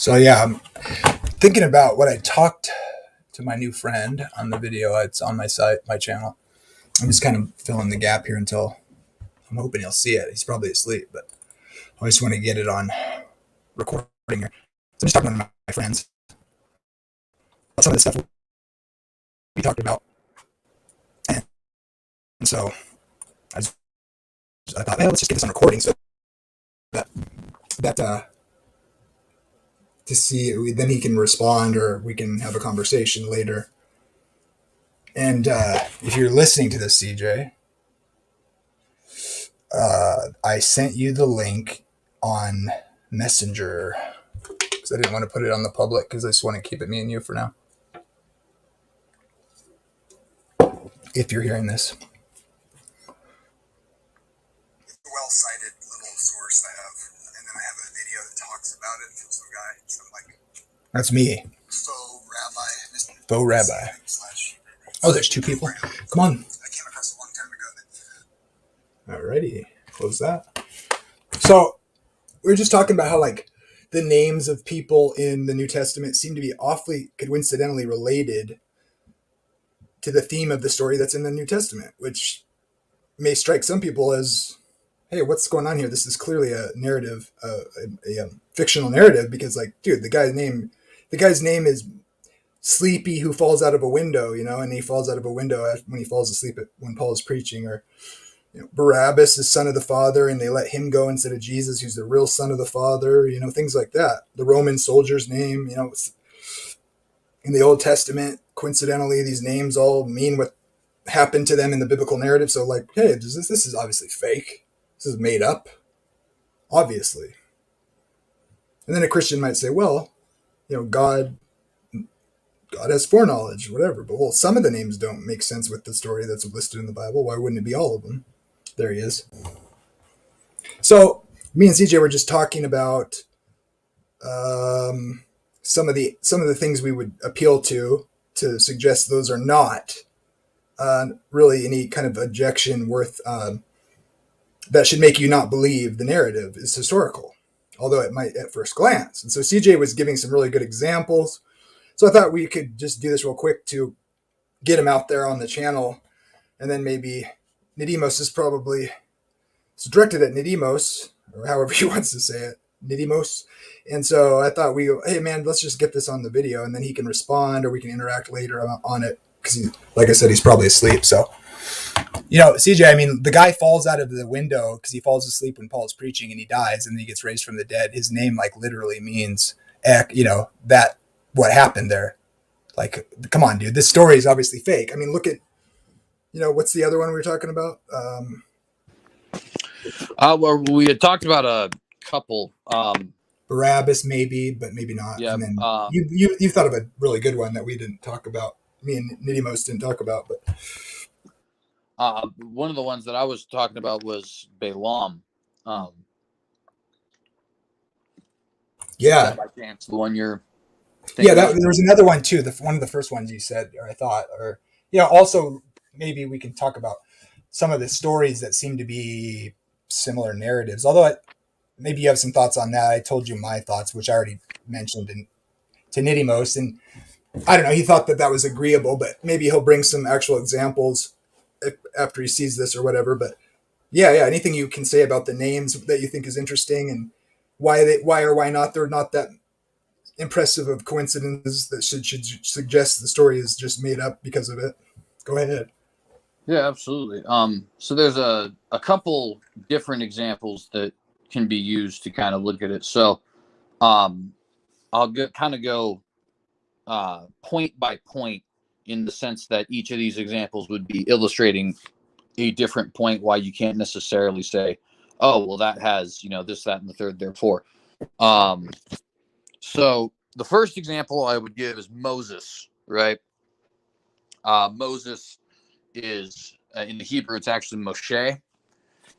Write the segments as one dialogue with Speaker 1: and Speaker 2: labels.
Speaker 1: So yeah, I'm thinking about what I talked to my new friend on the video. It's on my site, my channel. I'm just kind of filling the gap here until I'm hoping he'll see it. He's probably asleep, but I just want to get it on recording here. So I'm just talking to my friends about some of the stuff we talked about. And so I thought, hey, let's just get this on recording so that to see, then he can respond or we can have a conversation later. And if you're listening to this, CJ, I sent you the link on Messenger because I didn't want to put it on the public because I just want to keep it me and you for now. If you're hearing this.
Speaker 2: Well-cited little source I have, and then I have a video that talks about it from some guy, some like
Speaker 1: That's me.
Speaker 2: Faux rabbi.
Speaker 1: Faux rabbi. Oh, there's two people. Come on.
Speaker 2: I came across a long time ago.
Speaker 1: Alrighty, close that. So we were just talking about how like the names of people in the New Testament seem to be awfully coincidentally related to the theme of the story that's in the New Testament, which may strike some people as, hey, what's going on here? This is clearly a narrative, a fictional narrative, because like, dude, the guy's name is Sleepy, who falls out of a window, and he falls out of a window when he falls asleep when Paul is preaching, or Barabbas is son of the Father, and they let him go instead of Jesus, who's the real son of the Father, things like that. The Roman soldier's name, in the Old Testament, coincidentally, these names all mean what happened to them in the biblical narrative. So like, hey, this is obviously fake. This is made up, obviously. And then a Christian might say, well, God has foreknowledge, whatever. But well, some of the names don't make sense with the story that's listed in the Bible. Why wouldn't it be all of them? There he is. So me and CJ were just talking about some of the things we would appeal to suggest those are not really any kind of objection worth that should make you not believe the narrative is historical, although it might at first glance. And so CJ was giving some really good examples. So I thought we could just do this real quick to get him out there on the channel. And then maybe Nidemos is probably, it's directed at Nidemos, or however he wants to say it, Nidemos. And so I thought hey man, let's just get this on the video, and then he can respond or we can interact later on it. Because like I said, he's probably asleep. So, CJ, I mean, the guy falls out of the window because he falls asleep when Paul's preaching and he dies and then he gets raised from the dead. His name like literally means, that what happened there. Like, come on, dude, this story is obviously fake. I mean, look at, what's the other one we were talking about?
Speaker 3: Well, we had talked about a couple.
Speaker 1: Barabbas, maybe, but maybe not.
Speaker 3: Yeah.
Speaker 1: And then you thought of a really good one that we didn't talk about. Me and Nidemos didn't talk about, but
Speaker 3: one of the ones that I was talking about was Balaam.
Speaker 1: Yeah,
Speaker 3: by chance, the one you're
Speaker 1: thinking there was another one too. One of the first ones you said, or I thought, or also maybe we can talk about some of the stories that seem to be similar narratives. Although maybe you have some thoughts on that. I told you my thoughts, which I already mentioned to Nidemos, and I don't know, he thought that was agreeable, but maybe he'll bring some actual examples after he sees this or whatever. But yeah, anything you can say about the names that you think is interesting and why or why not they're not that impressive of coincidences that should suggest the story is just made up because of it. Go ahead.
Speaker 3: Yeah, absolutely. So there's a couple different examples that can be used to kind of look at it. So I'll go point by point, in the sense that each of these examples would be illustrating a different point why you can't necessarily say, oh, well, that has, this, that, and the third, therefore. So the first example I would give is Moses, right? Moses is, in the Hebrew, it's actually Moshe.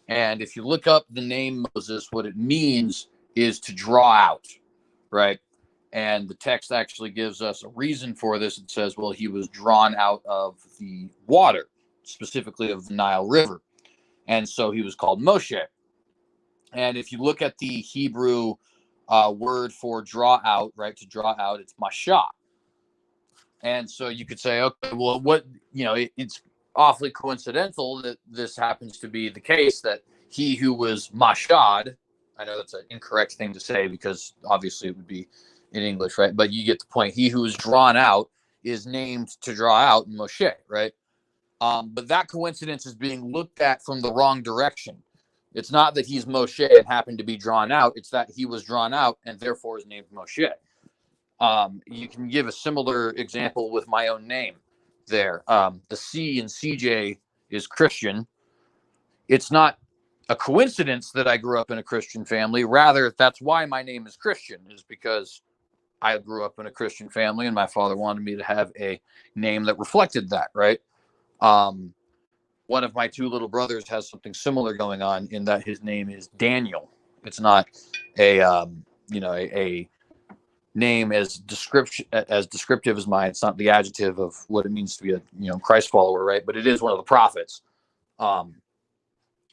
Speaker 3: And if you look up the name Moses, what it means is to draw out, right? And the text actually gives us a reason for this. It says, well, he was drawn out of the water, specifically of the Nile River. And so he was called Moshe. And if you look at the Hebrew word for draw out, right? To draw out, it's mashah. And so you could say, okay, well, it's awfully coincidental that this happens to be the case, that he who was mashad, I know that's an incorrect thing to say because obviously it would be in English, right? But you get the point. He who is drawn out is named to draw out in Moshe, right? But that coincidence is being looked at from the wrong direction. It's not that he's Moshe and happened to be drawn out. It's that he was drawn out and therefore is named Moshe. You can give a similar example with my own name there. The C in CJ is Christian. It's not a coincidence that I grew up in a Christian family. Rather, that's why my name is Christian, is because I grew up in a Christian family and my father wanted me to have a name that reflected that, right? One of my two little brothers has something similar going on in that his name is Daniel. It's not a name as descriptive as mine. It's not the adjective of what it means to be a Christ follower, right? But it is one of the prophets.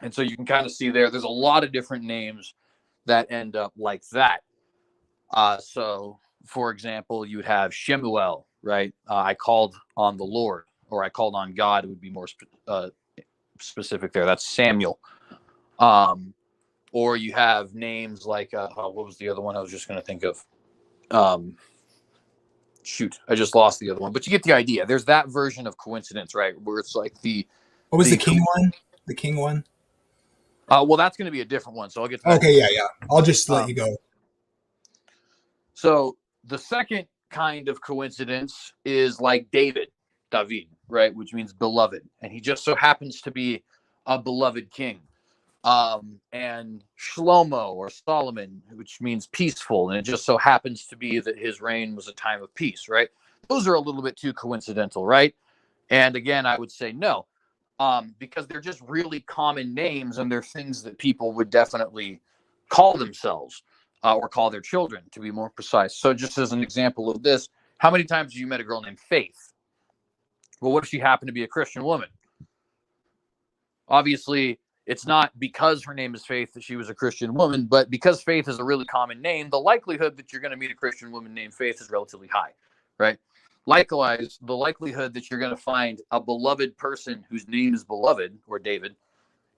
Speaker 3: And so you can kind of see there's a lot of different names that end up like that. So, for example, you would have Shemuel, right? I called on the Lord, or I called on God. It would be more specific there. That's Samuel. Or you have names like, what was the other one I was just going to think of? I just lost the other one. But you get the idea. There's that version of coincidence, right? Where it's like
Speaker 1: What was the king one? The king one?
Speaker 3: Well, that's going to be a different one. So I'll get to that.
Speaker 1: Okay, yeah. I'll just let you go.
Speaker 3: So the second kind of coincidence is like David, right? Which means beloved. And he just so happens to be a beloved king. And Shlomo or Solomon, which means peaceful. And it just so happens to be that his reign was a time of peace, right? Those are a little bit too coincidental, right? And again, I would say no, because they're just really common names and they're things that people would definitely call themselves or call their children, to be more precise. So just as an example of this, how many times have you met a girl named Faith? Well, what if she happened to be a Christian woman? Obviously, it's not because her name is Faith that she was a Christian woman, but because Faith is a really common name, the likelihood that you're going to meet a Christian woman named Faith is relatively high, right? Likewise, the likelihood that you're going to find a beloved person whose name is Beloved or David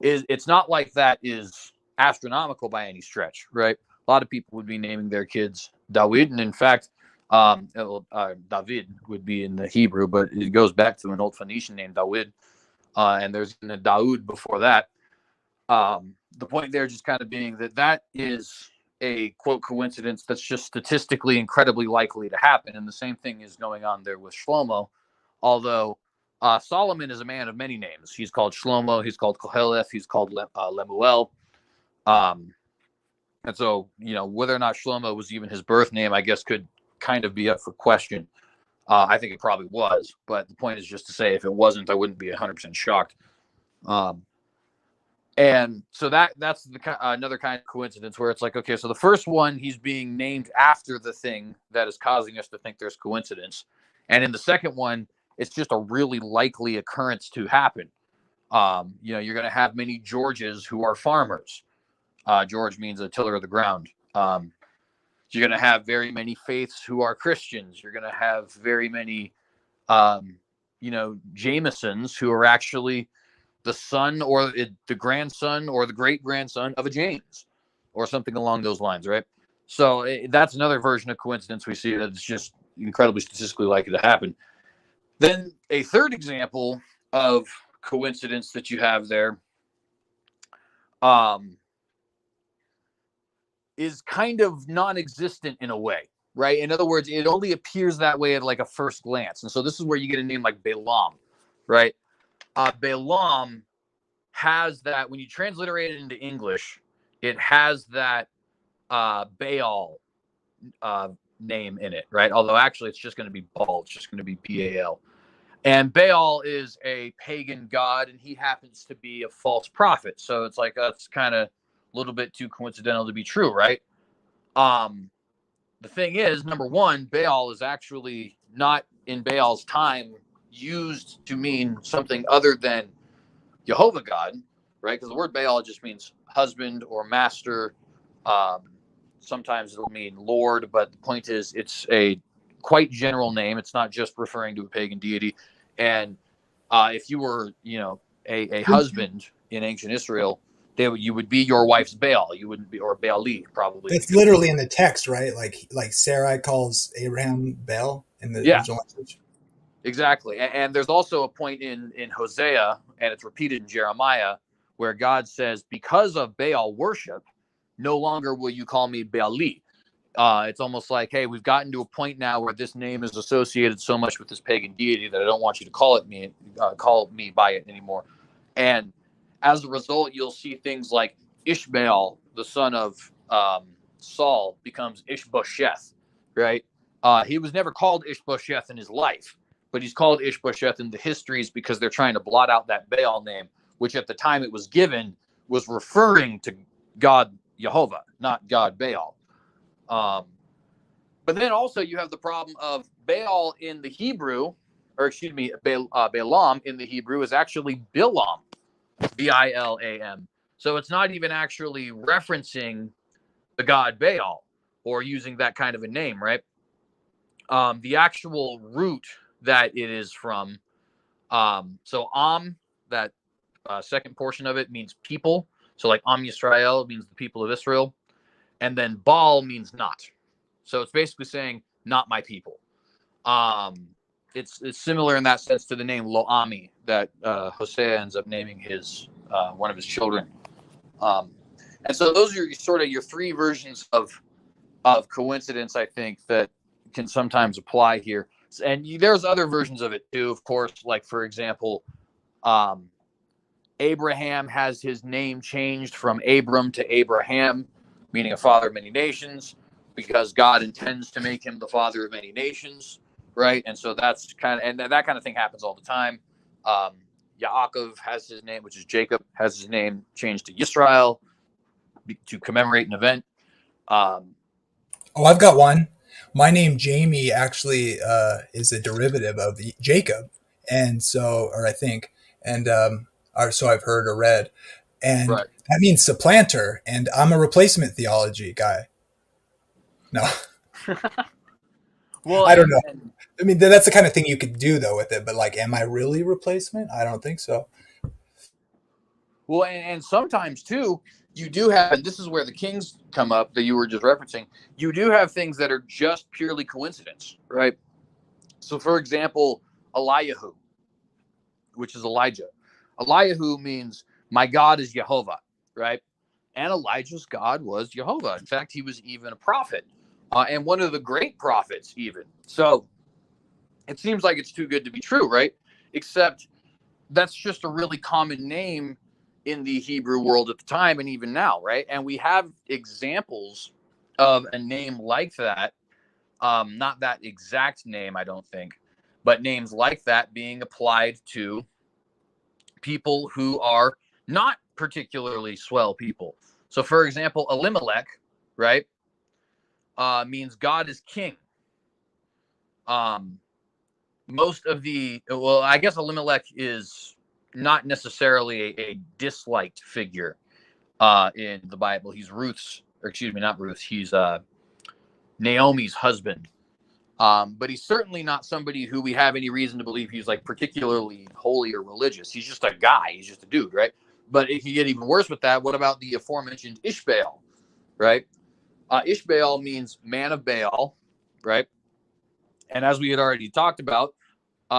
Speaker 3: it's not like that is astronomical by any stretch, right? A lot of people would be naming their kids Dawid, and in fact, David would be in the Hebrew, but it goes back to an old Phoenician name, Dawid, and there's a Daoud before that. The point there just kind of being that is a quote coincidence that's just statistically incredibly likely to happen. And the same thing is going on there with Shlomo, although Solomon is a man of many names. He's called Shlomo, he's called Koheleth, he's called Lemuel. And so, whether or not Shlomo was even his birth name, I guess could kind of be up for question. I think it probably was, but the point is just to say if it wasn't, I wouldn't be 100% shocked. And so that's another kind of coincidence where it's like, okay, so the first one, he's being named after the thing that is causing us to think there's coincidence. And in the second one, it's just a really likely occurrence to happen. You're going to have many Georges who are farmers. George means a tiller of the ground. You're going to have very many Faiths who are Christians. You're going to have very many, Jamesons who are actually the son or the grandson or the great-grandson of a James or something along those lines, right? So that's another version of coincidence we see that's just incredibly statistically likely to happen. Then a third example of coincidence that you have there is kind of non-existent in a way, right? In other words, it only appears that way at like a first glance. And so this is where you get a name like Balaam, right? Balaam has that, when you transliterate it into English, it has that Baal name in it, right? Although actually it's just going to be Baal. It's just going to be Baal. And Baal is a pagan god, and he happens to be a false prophet. So it's like, that's kind of a little bit too coincidental to be true, right? The thing is, number one, Baal is actually not in Baal's time used to mean something other than Jehovah God, right? Because the word Baal just means husband or master, Sometimes it'll mean Lord, but the point is it's a quite general name. It's not just referring to a pagan deity. And if you were, a husband in ancient Israel, you would be your wife's Baal. You wouldn't be, or Baali probably.
Speaker 1: That's literally in the text, right? Like Sarai calls Abraham Baal in the
Speaker 3: Yeah,
Speaker 1: original language.
Speaker 3: exactly. And there's also a point in Hosea, and it's repeated in Jeremiah, where God says, because of Baal worship, no longer will you call me Baali. It's almost like, hey, we've gotten to a point now where this name is associated so much with this pagan deity that I don't want you to call me by it anymore. And as a result, you'll see things like Ishmael, the son of Saul, becomes Ishbosheth, right? He was never called Ishbosheth in his life, but he's called Ishbosheth in the histories because they're trying to blot out that Baal name, which at the time it was given was referring to God Jehovah, not God Baal. But then also you have the problem of Baal in the Hebrew, or excuse me, Balaam in the Hebrew is actually Bilam, Bilam. So it's not even actually referencing the god Baal or using that kind of a name, right? The actual root that it is from, so that second portion of it means people. So like Yisrael means the people of Israel. And then Baal means not. So it's basically saying, not my people. It's similar in that sense to the name Lo-Ami that Hosea ends up naming his one of his children. And so those are sort of your three versions of coincidence, I think, that can sometimes apply here. And there's other versions of it too, of course, like, for example, Abraham has his name changed from Abram to Abraham, meaning a father of many nations, because God intends to make him the father of many nations, right? And so that's that kind of thing happens all the time. Yaakov has his name, which is Jacob, has his name changed to Yisrael to commemorate an event.
Speaker 1: I've got one. My name Jamie actually is a derivative of Jacob, and so, or I think, and or so I've heard or read, and
Speaker 3: Right.
Speaker 1: that means supplanter. And I'm a replacement theology guy. No,
Speaker 3: Well,
Speaker 1: I don't know. I mean, that's the kind of thing you could do though with it, but like, am I really replacement? I don't think so.
Speaker 3: Well, and sometimes too, you do have, and this is where the kings come up that you were just referencing. You do have things that are just purely coincidence, right? So, for example, Eliyahu, which is Elijah. Eliyahu means my God is Jehovah, right? And Elijah's God was Jehovah. In fact, he was even a prophet, and one of the great prophets, even. So it seems like it's too good to be true, right? Except that's just a really common name in the Hebrew world at the time and even now, right? And we have examples of a name like that, not that exact name, I don't think, but names like that being applied to people who are not particularly swell people. So, for example, Elimelech, right, means God is king. Most of I guess Elimelech is not necessarily a disliked figure in the Bible. He's not Ruth's, he's Naomi's husband. But he's certainly not somebody who we have any reason to believe he's like particularly holy or religious. He's just a guy. He's just a dude, right? But if you get even worse with that, what about the aforementioned Ishbaal, right? Ishbaal means man of Baal, right? And as we had already talked about,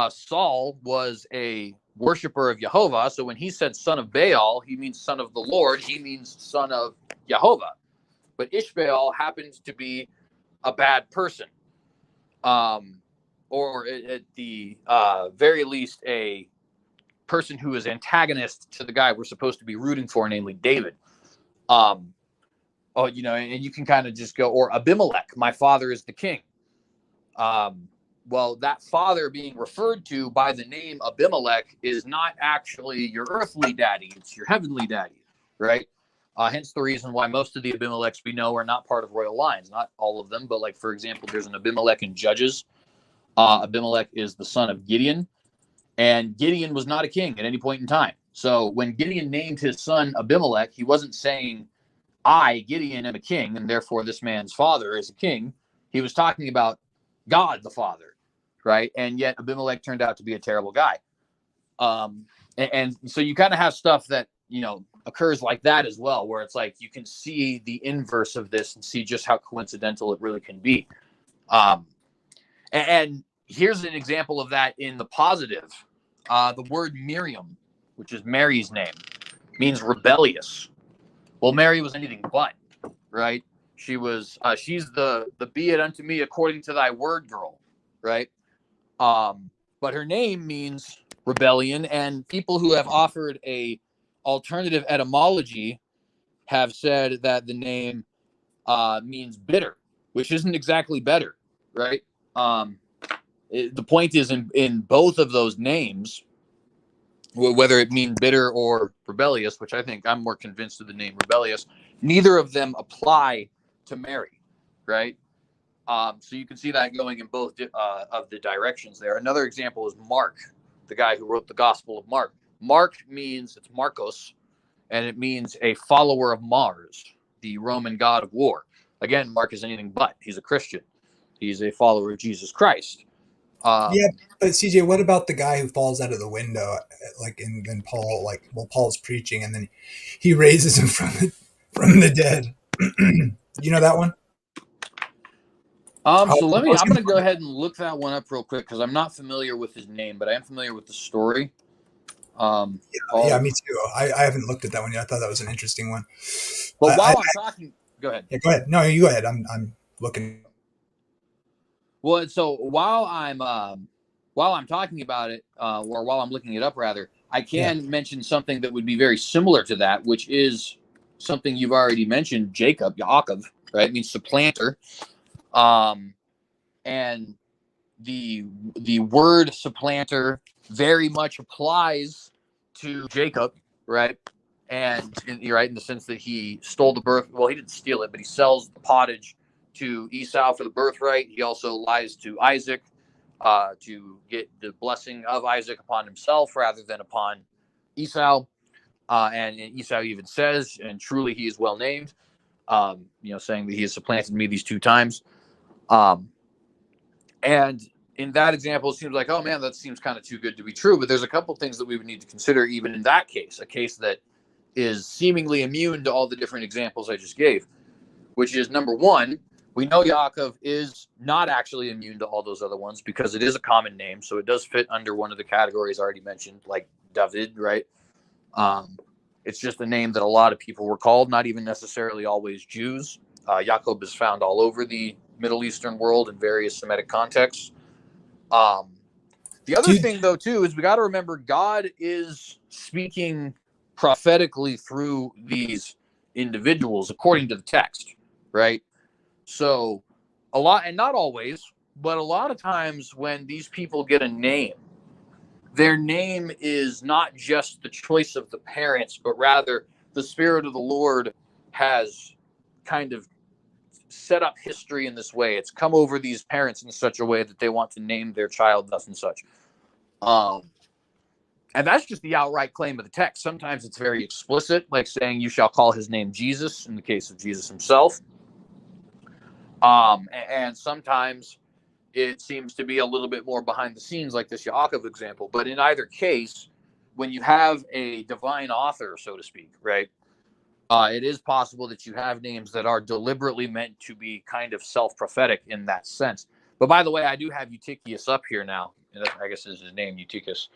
Speaker 3: Saul was a worshiper of Jehovah. So when he said son of Baal, he means son of the Lord. He means son of Jehovah. But Ishbaal happens to be a bad person. Or at the very least, a person who is antagonist to the guy we're supposed to be rooting for, namely David. And you can kind of just go, or Abimelech, my father is the king. Well, that father being referred to by the name Abimelech is not actually your earthly daddy. It's your heavenly daddy, right? Hence the reason why most of the Abimelechs we know are not part of royal lines. Not all of them, but like, for example, there's an Abimelech in Judges. Abimelech is the son of Gideon, and Gideon was not a king at any point in time. So when Gideon named his son Abimelech, he wasn't saying I, Gideon, am a king, and therefore this man's father is a king. He was talking about God the Father, right? And yet Abimelech turned out to be a terrible guy. And so you kind of have stuff that, occurs like that as well, where it's like you can see the inverse of this and see just how coincidental it really can be. And here's an example of that in the positive. The word Miriam, which is Mary's name, means rebellious. Well, Mary was anything but, right? She's the be it unto me according to thy word girl, right? But her name means rebellion, and people who have offered a alternative etymology have said that the name means bitter, which isn't exactly better, right? The point is in both of those names, whether it mean bitter or rebellious, which I think I'm more convinced of the name rebellious, neither of them apply to Mary, right? So you can see that going in both of the directions there. Another example is Mark, the guy who wrote the Gospel of Mark. Mark means, it's Marcos, and it means a follower of Mars, the Roman god of war. Again, Mark is anything but. He's a Christian. He's a follower of Jesus Christ.
Speaker 1: Yeah, but CJ, what about the guy who falls out of the window, and then Paul's preaching, and then he raises him from the dead. You know that one?
Speaker 3: I'm going to go ahead and look that one up real quick because I'm not familiar with his name, but I am familiar with the story.
Speaker 1: Yeah, me too. I haven't looked at that one yet. I thought that was an interesting one.
Speaker 3: But while I'm talking, go ahead.
Speaker 1: Yeah, go ahead. No, you go ahead. I'm looking.
Speaker 3: Well, so while I'm talking about it, or while I'm looking it up, rather, I can mention something that would be very similar to that, which is something you've already mentioned, Yaakov, right? It means supplanter. And the word supplanter very much applies to Jacob, right? And you're right in the sense that he stole the birth. Well, he didn't steal it, but he sells the pottage to Esau for the birthright. He also lies to Isaac to get the blessing of Isaac upon himself rather than upon Esau. And Esau even says, and truly he is well named, saying that he has supplanted me these 2 times. And in that example, it seems like, oh man, that seems kind of too good to be true. But there's a couple things that we would need to consider even in that case, a case that is seemingly immune to all the different examples I just gave, which is number one, we know Yaakov is not actually immune to all those other ones because it is a common name. So it does fit under one of the categories already mentioned, like David, right? It's just a name that a lot of people were called, not even necessarily always Jews. Yaakov is found all over the Middle Eastern world in various Semitic contexts. The other thing, though, too, is we got to remember God is speaking prophetically through these individuals according to the text, right? So a lot, and not always, but a lot of times when these people get a name, their name is not just the choice of the parents, but rather the Spirit of the Lord has kind of set up history in this way. It's come over these parents in such a way that they want to name their child thus and such. And that's just the outright claim of the text. Sometimes it's very explicit, like saying you shall call his name Jesus in the case of Jesus himself. And sometimes it seems to be a little bit more behind the scenes, like this Yaakov example. But in either case, when you have a divine author, so to speak, right, it is possible that you have names that are deliberately meant to be kind of self-prophetic in that sense. But by the way, I do have Eutychius up here now. I guess is his name, Eutychus.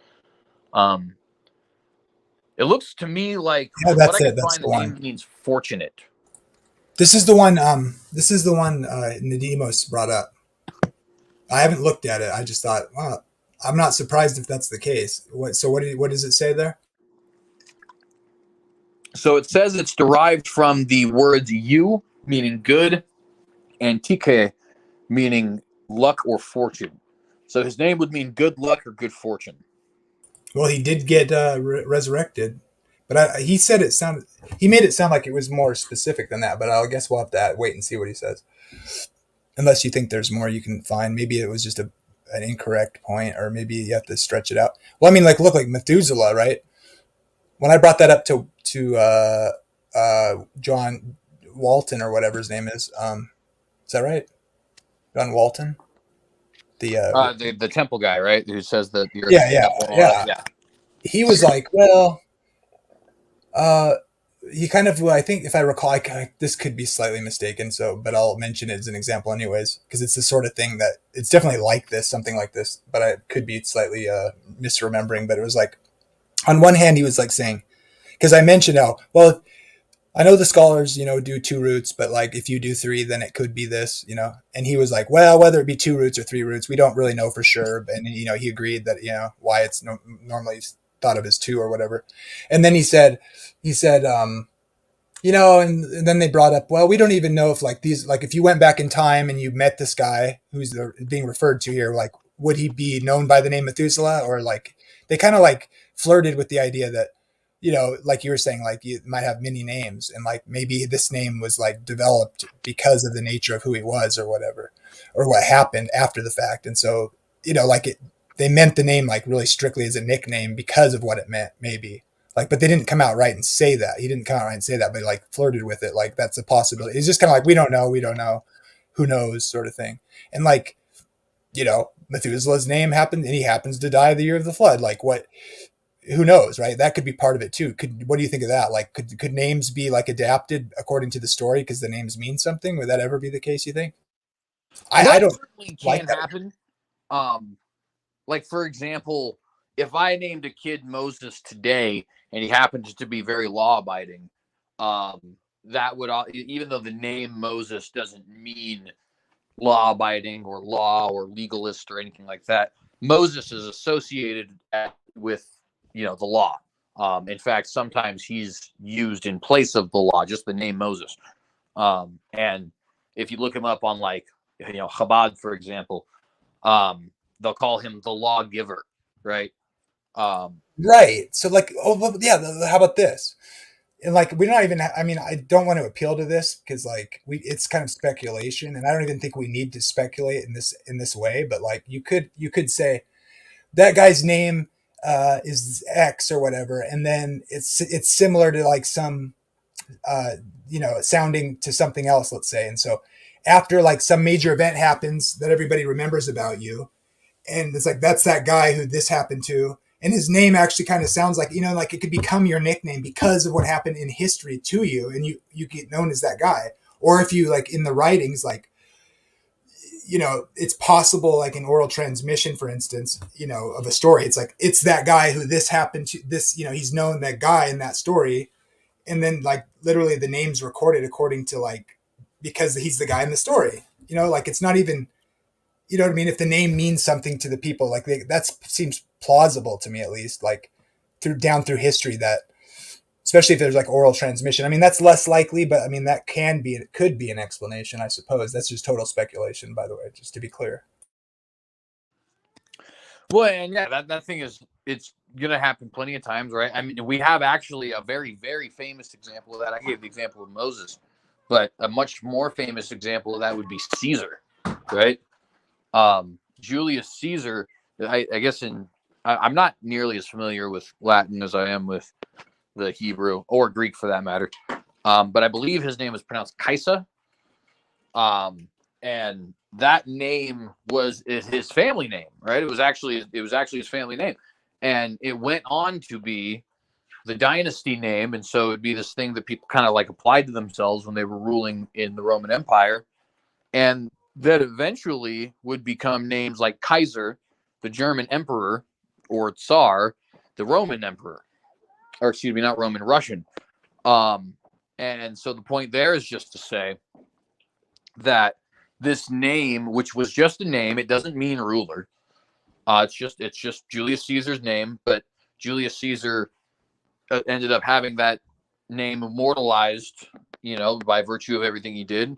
Speaker 3: It looks to me like what I can find the name means fortunate.
Speaker 1: This is the one. Nidemos brought up. I haven't looked at it. I just thought, wow, I'm not surprised if that's the case. What does it say there?
Speaker 3: So it says it's derived from the words "you" meaning good, and "tike" meaning luck or fortune. So his name would mean good luck or good fortune.
Speaker 1: Well, he did get resurrected, but he said he made it sound like it was more specific than that. But I guess we'll have to wait and see what he says. Unless you think there's more you can find. Maybe it was just an incorrect point, or maybe you have to stretch it out. Well, I mean, look like Methuselah, right? When I brought that up to John, Walton or whatever his name is. Is that right? John Walton?
Speaker 3: The temple guy, right? Who says that the earth
Speaker 1: Yeah,
Speaker 3: is
Speaker 1: yeah,
Speaker 3: temple and all that.
Speaker 1: yeah.
Speaker 3: Yeah.
Speaker 1: He was like, well, uh, he kind of, well, I think if I recall, this could be slightly mistaken. So, but I'll mention it as an example anyways, because it's the sort of thing that it's definitely like this, something like this, but I could be slightly misremembering. But it was like, on one hand, he was like saying, because I mentioned how, well, I know the scholars, do two roots, but like if you do three, then it could be this. And he was like, well, whether it be two roots or three roots, we don't really know for sure. And, he agreed that, why it's normally thought of as two or whatever. And then and then they brought up, well, we don't even know if like these, like if you went back in time and you met this guy who's being referred to here, like, would he be known by the name Methuselah? Or like, they kind of like flirted with the idea that, like you were saying, like you might have many names and like maybe this name was like developed because of the nature of who he was or whatever, or what happened after the fact. And so, they meant the name like really strictly as a nickname because of what it meant, maybe. Like, but they didn't come out right and say that. He didn't come out right and say that, but like flirted with it. Like that's a possibility. It's just kind of like, we don't know, who knows sort of thing. And like, Methuselah's name happened and he happens to die the year of the flood. Like who knows, right? That could be part of it too. What do you think of that? Like, could names be like adapted according to the story because the names mean something? Would that ever be the case, you think? I
Speaker 3: That
Speaker 1: don't
Speaker 3: certainly
Speaker 1: like
Speaker 3: can
Speaker 1: that.
Speaker 3: happen. Like for example, if I named a kid Moses today and he happens to be very law abiding, that would, even though the name Moses doesn't mean law abiding or law or legalist or anything like that, Moses is associated with the law. In fact, sometimes he's used in place of the law, just the name Moses. And if you look him up on like Chabad, for example, they'll call him the lawgiver, right?
Speaker 1: Right. So like, oh well, yeah. How about this? And like, we're not even. I mean, I don't want to appeal to this because like it's kind of speculation, and I don't even think we need to speculate in this way. But like, you could say that guy's name is X or whatever, and then it's similar to like some sounding to something else, let's say. And so after like some major event happens that everybody remembers about you, and it's like that's that guy who this happened to, and his name actually kind of sounds like like it could become your nickname because of what happened in history to you, and you get known as that guy. Or if you like in the writings, like it's possible, like in oral transmission, for instance, of a story, it's like it's that guy who this happened to, this he's known that guy in that story, and then like literally the name's recorded according to like, because he's the guy in the story, like it's not even, you know what I mean? If the name means something to the people, like that seems plausible to me, at least, like through history, that especially if there's like oral transmission. I mean, that's less likely, but I mean, it could be an explanation, I suppose. That's just total speculation, by the way, just to be clear.
Speaker 3: Well, and yeah, that thing it's gonna happen plenty of times, right? I mean, we have actually a very, very famous example of that. I gave the example of Moses, but a much more famous example of that would be Caesar, right? Julius Caesar, I guess I'm not nearly as familiar with Latin as I am with the Hebrew or Greek for that matter. But I believe his name is pronounced Kaisa. And that name was his family name, right? It was actually his family name. And it went on to be the dynasty name. And so it'd be this thing that people kind of like applied to themselves when they were ruling in the Roman Empire. And that eventually would become names like Kaiser, the German emperor, or Tsar, the Roman emperor, or excuse me, not Roman, Russian. And so the point there is just to say that this name, which was just a name, it doesn't mean ruler. It's just Julius Caesar's name, but Julius Caesar ended up having that name immortalized, by virtue of everything he did,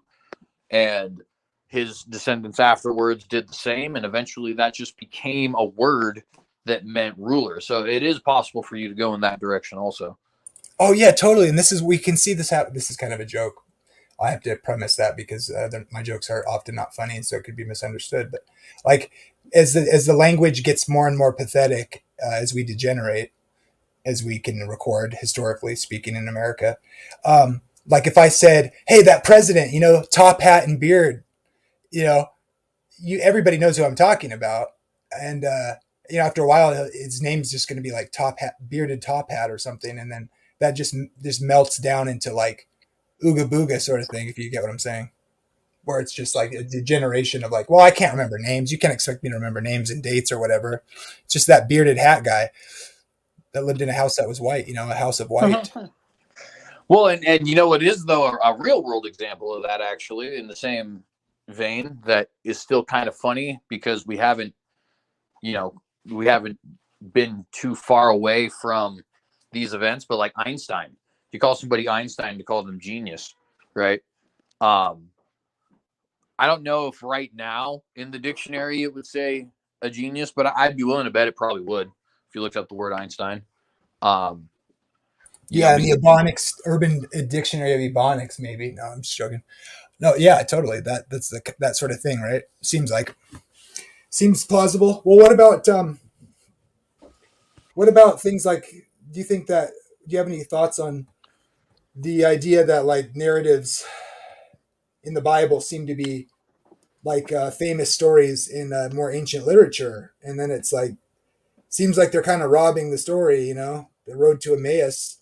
Speaker 3: and his descendants afterwards did the same, and eventually that just became a word that meant ruler. So it is possible for you to go in that direction also.
Speaker 1: Oh yeah, totally. And we can see this happen. This is kind of a joke. I have to premise that because my jokes are often not funny, and so it could be misunderstood. But like as the language gets more and more pathetic, as we degenerate, as we can record historically speaking in America, Like if I said, "Hey, that president, top hat and beard," you know, everybody knows who I'm talking about, and after a while, his name's just going to be like top hat, bearded top hat, or something, and then that just melts down into like ooga booga sort of thing, if you get what I'm saying. Where it's just like a degeneration of like, well, I can't remember names. You can't expect me to remember names and dates or whatever. It's just that bearded hat guy that lived in a house that was white, a house of white.
Speaker 3: Well, and you know what is, though, a real world example of that, actually, in the same vein, that is still kind of funny because we haven't been too far away from these events, but like Einstein, if you call somebody Einstein, to call them genius, right? Um, I don't know if right now in the dictionary it would say a genius, but I'd be willing to bet it probably would if you looked up the word Einstein. Um,
Speaker 1: Yeah, in the
Speaker 3: because
Speaker 1: Ebonics Urban Dictionary of Ebonics, maybe. No, I'm just joking. No, yeah, totally. That's that sort of thing, right? Seems plausible. Well, what about things like? Do you think that? Do you have any thoughts on the idea that like narratives in the Bible seem to be like famous stories in more ancient literature, and then it's like seems like they're kind of robbing the story. The road to Emmaus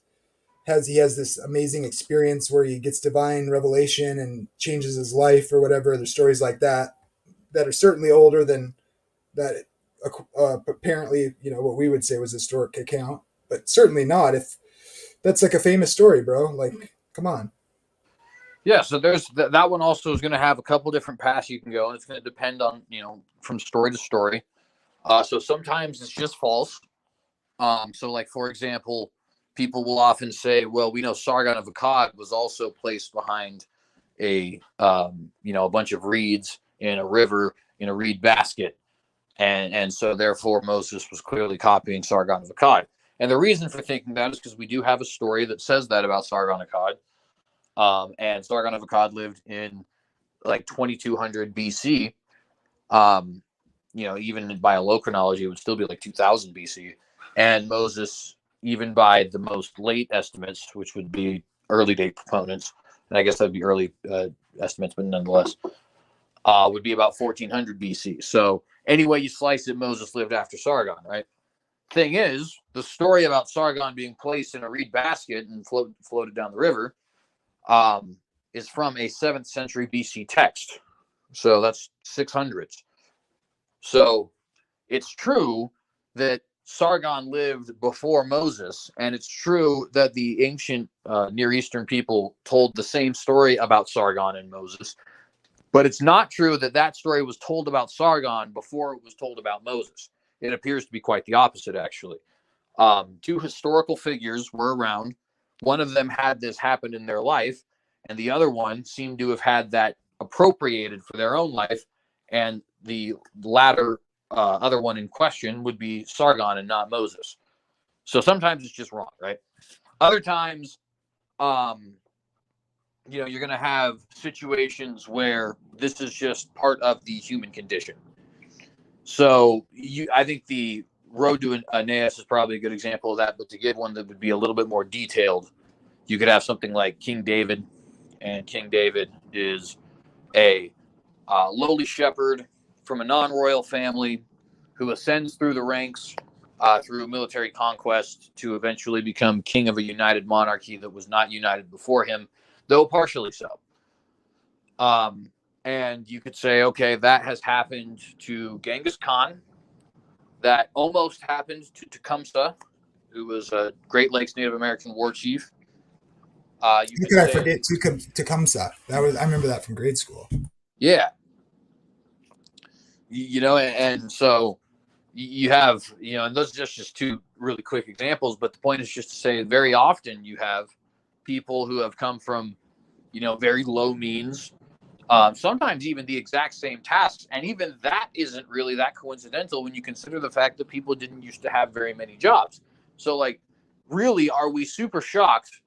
Speaker 1: he has this amazing experience where he gets divine revelation and changes his life or whatever. There's stories like that are certainly older than that. Apparently, what we would say was a historic account, but certainly not if that's like a famous story, bro. Like, come on.
Speaker 3: yeah, so there's that one also is going to have a couple different paths you can go, and it's going to depend on from story to story. So sometimes it's just false. So like for example, people will often say, well, we know Sargon of Akkad was also placed behind a bunch of reeds in a river in a reed basket, and so therefore Moses was clearly copying Sargon of Akkad. And the reason for thinking that is because we do have a story that says that about Sargon of Akkad. And Sargon of Akkad lived in like 2200 BC. Even by a low chronology, it would still be like 2000 BC. And Moses, even by the most late estimates, which would be early date proponents, and I guess that'd be early estimates, but nonetheless, would be about 1400 BC. So anyway you slice it, Moses lived after Sargon, right? Thing is, the story about Sargon being placed in a reed basket and floated down the river is from a 7th century BC text. So that's 600s. So it's true that Sargon lived before Moses, and it's true that the ancient Near Eastern people told the same story about Sargon and Moses, but it's not true that that story was told about Sargon before it was told about Moses. It appears to be quite the opposite, actually. Two historical figures were around. One of them had this happen in their life, and the other one seemed to have had that appropriated for their own life, and the latter other one in question would be Sargon and not Moses. So sometimes it's just wrong, right? Other times, you're going to have situations where this is just part of the human condition. So I think the road to Aeneas is probably a good example of that. But to give one that would be a little bit more detailed, you could have something like King David, and King David is a lowly shepherd from a non-royal family who ascends through the ranks through military conquest to eventually become king of a united monarchy that was not united before him, though partially so. And you could say, okay, that has happened to Genghis Khan. That almost happened to Tecumseh, who was a Great Lakes Native American war chief. You
Speaker 1: How
Speaker 3: could
Speaker 1: could I
Speaker 3: say,
Speaker 1: forget Tecumseh? I remember that from grade school.
Speaker 3: yeah, and so you have, and those are just two really quick examples. But the point is just to say, very often you have people who have come from, very low means, sometimes even the exact same tasks. And even that isn't really that coincidental when you consider the fact that people didn't used to have very many jobs. So, like, really, are we super shocked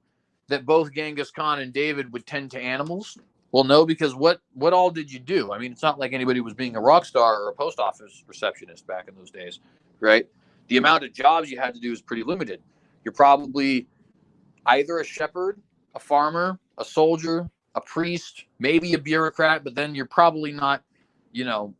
Speaker 3: that both Genghis Khan and David would tend to animals? Well, no, because what all did you do? I mean, it's not like anybody was being a rock star or a post office receptionist back in those days, right? The amount of jobs you had to do is pretty limited. You're probably either a shepherd, a farmer, a soldier, a priest, maybe a bureaucrat, but then you're probably not, you know,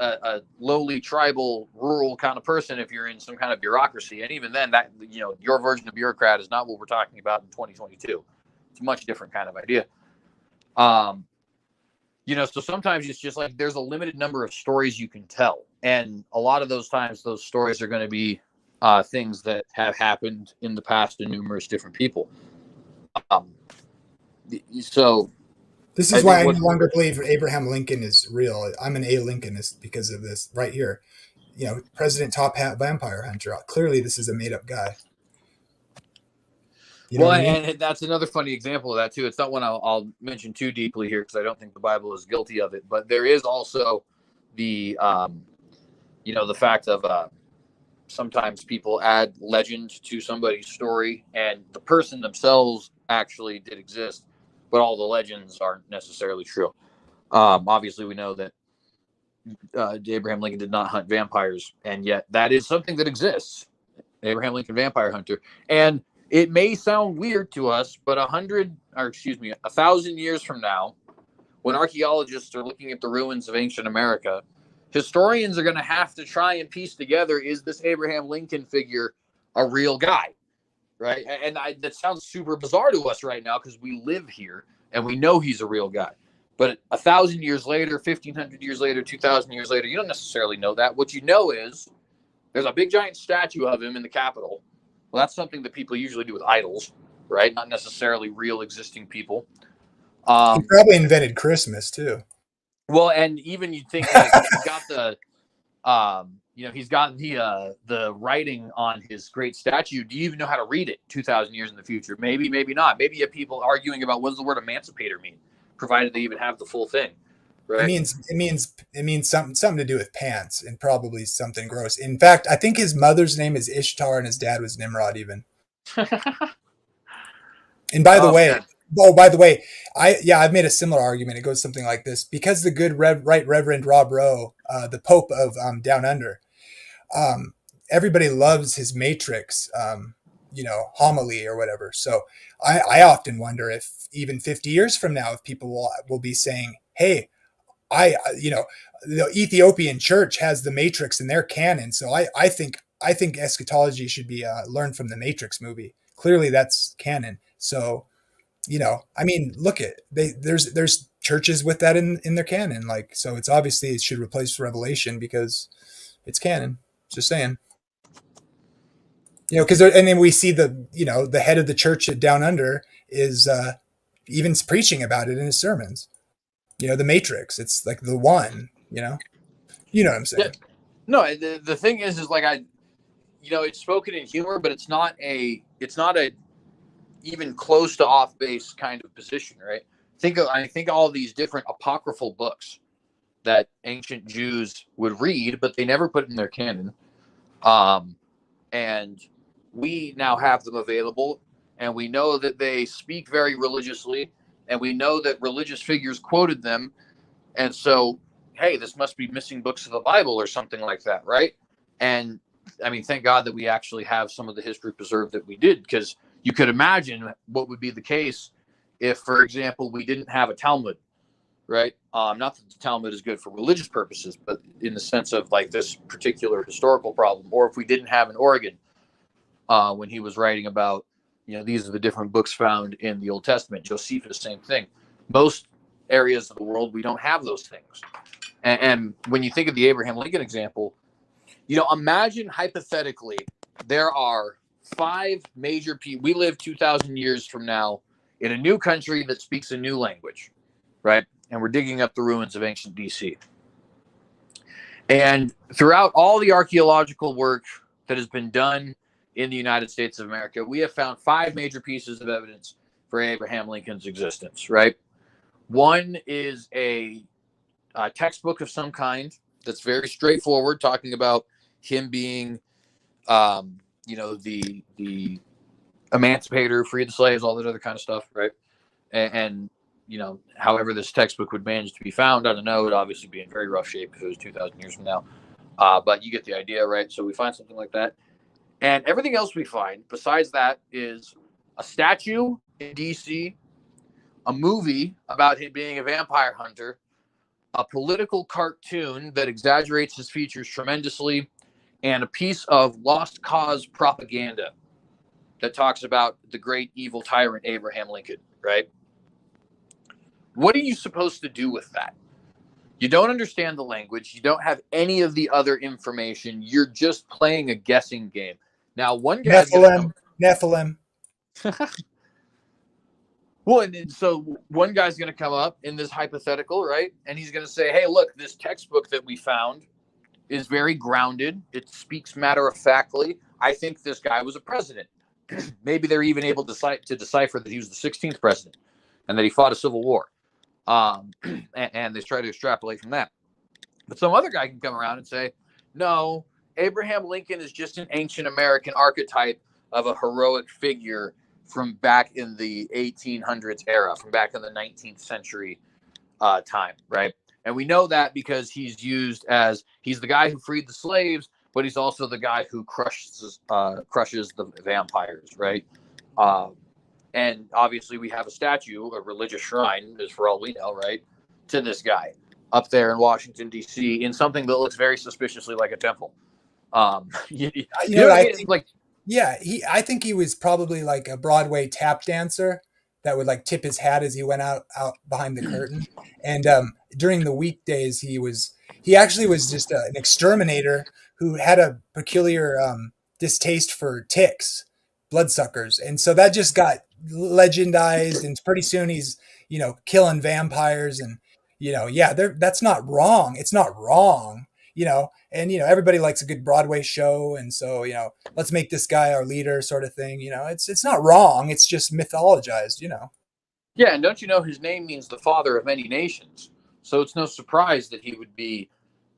Speaker 3: a lowly tribal rural kind of person if you're in some kind of bureaucracy. And even then, that, you know, your version of bureaucrat is not what we're talking about in 2022. It's a much different kind of idea. You know, so sometimes it's just like there's a limited number of stories you can tell, and a lot of those times those stories are going to be things that have happened in the past to numerous different people. So
Speaker 1: This is why I no longer believe Abraham Lincoln is real. I'm an A Lincolnist because of this right here. You know, President Top Hat Vampire Hunter. Clearly, this is a made up guy.
Speaker 3: You know what I mean? And that's another funny example of that too. It's not one I'll mention too deeply here because I don't think the Bible is guilty of it. But there is also the, you know, the fact of sometimes people add legend to somebody's story, and the person themselves actually did exist, but all the legends aren't necessarily true. Obviously, we know that Abraham Lincoln did not hunt vampires, and yet that is something that exists. Abraham Lincoln Vampire Hunter. And it may sound weird to us, but 1,000 years from now, when archaeologists are looking at the ruins of ancient America, historians are going to have to try and piece together, is this Abraham Lincoln figure a real guy? Right? And that sounds super bizarre to us right now because we live here and we know he's a real guy. But 1,000 years later, 1,500 years later, 2,000 years later, you don't necessarily know that. What you know is there's a big giant statue of him in the Capitol. Well, that's something that people usually do with idols, right? Not necessarily real existing people.
Speaker 1: He probably invented Christmas too.
Speaker 3: Well, and even you think like he's got the, you know, he's got the writing on his great statue. Do you even know how to read it 2,000 years in the future? Maybe, maybe not. Maybe you have people arguing about what does the word emancipator mean, provided they even have the full thing. Right?
Speaker 1: It means something to do with pants, and probably something gross. In fact, I think his mother's name is Ishtar and his dad was Nimrod even. And by the way, I've made a similar argument. It goes something like this: because the good Right Reverend Rob Rowe, the Pope of Down Under, everybody loves his Matrix, you know, homily or whatever. So I often wonder if even 50 years from now, if people will be saying, "Hey, you know, the Ethiopian church has the Matrix in their canon, so I think eschatology should be learned from the Matrix movie. Clearly, that's canon. So, you know, I mean, look at there's churches with that in their canon, like, so it's obviously it should replace Revelation because it's canon. Just saying, you know, because and then we see the head of the church at Down Under is even preaching about it in his sermons. You know, the Matrix, it's like the one, you know what I'm saying?
Speaker 3: Yeah. No, the thing is like you know, it's spoken in humor, but it's not a even close to off base kind of position, right? I think all these different apocryphal books that ancient Jews would read, but they never put in their canon. And we now have them available, and we know that they speak very religiously, and we know that religious figures quoted them. And so, hey, this must be missing books of the Bible or something like that, right? And I mean, thank God that we actually have some of the history preserved that we did, because you could imagine what would be the case if, for example, we didn't have a Talmud, right? Not that the Talmud is good for religious purposes, but in the sense of like this particular historical problem, or if we didn't have an Origen when he was writing about, you know, these are the different books found in the Old Testament. Josephus, same thing. Most areas of the world, we don't have those things. And when you think of the Abraham Lincoln example, you know, imagine hypothetically there are 5 major people. We live 2,000 years from now in a new country that speaks a new language, right? And we're digging up the ruins of ancient DC. And throughout all the archaeological work that has been done in the United States of America, we have found 5 major pieces of evidence for Abraham Lincoln's existence, right? One is a textbook of some kind that's very straightforward, talking about him being, you know, the emancipator, freed the slaves, all that other kind of stuff, right? And you know, however this textbook would manage to be found, I don't know. It would obviously be in very rough shape if it was 2,000 years from now. But you get the idea, right? So we find something like that. And everything else we find besides that is a statue in D.C., a movie about him being a vampire hunter, a political cartoon that exaggerates his features tremendously, and a piece of lost cause propaganda that talks about the great evil tyrant Abraham Lincoln, right? What are you supposed to do with that? You don't understand the language. You don't have any of the other information. You're just playing a guessing game. Now, one guy's going to come.
Speaker 1: Nephilim.
Speaker 3: Well, and so one guy's going to come up in this hypothetical, right? And he's going to say, hey, look, this textbook that we found is very grounded. It speaks matter-of-factly. I think this guy was a president. Maybe they're even able to decipher that he was the 16th president and that he fought a civil war. And they try to extrapolate from that. But some other guy can come around and say, no, Abraham Lincoln is just an ancient American archetype of a heroic figure from back in the 1800s era, from back in the 19th century time, right? And we know that because he's the guy who freed the slaves, but he's also the guy who crushes the vampires, right? And obviously we have a statue, a religious shrine, as for all we know, right, to this guy up there in Washington, D.C., in something that looks very suspiciously like a temple.
Speaker 1: You know what I think?
Speaker 3: Like,
Speaker 1: yeah, I think he was probably like a Broadway tap dancer that would like tip his hat as he went out behind the curtain. And during the weekdays, he actually was just an exterminator who had a peculiar distaste for ticks, bloodsuckers, and so that just got legendized. And pretty soon he's killing vampires, and yeah, that's not wrong. It's not wrong. And everybody likes a good Broadway show, and so let's make this guy our leader, sort of thing. It's not wrong. It's just mythologized.
Speaker 3: Yeah, and don't you know his name means the father of many nations? So it's no surprise that he would be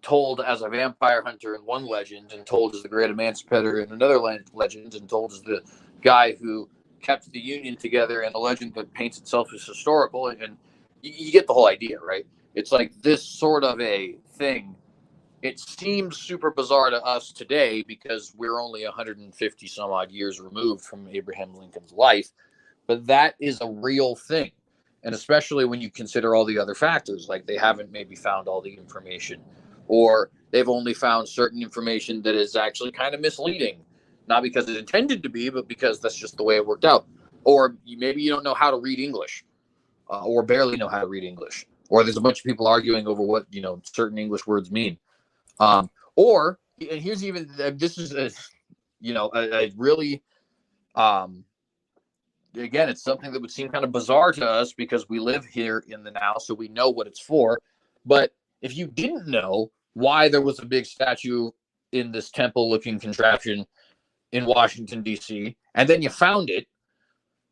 Speaker 3: told as a vampire hunter in one legend, and told as the great emancipator in another legend, and told as the guy who kept the Union together in a legend that paints itself as historical. And you get the whole idea, right? It's like this sort of a thing. It seems super bizarre to us today because we're only 150 some odd years removed from Abraham Lincoln's life, but that is a real thing. And especially when you consider all the other factors, like they haven't maybe found all the information, or they've only found certain information that is actually kind of misleading, not because it intended to be, but because that's just the way it worked out. Or maybe you don't know how to read English, or barely know how to read English, or there's a bunch of people arguing over what certain English words mean. Or, and here's even, this is a really, again, it's something that would seem kind of bizarre to us because we live here in the now, so we know what it's for. But if you didn't know why there was a big statue in this temple-looking contraption in Washington, D.C., and then you found it,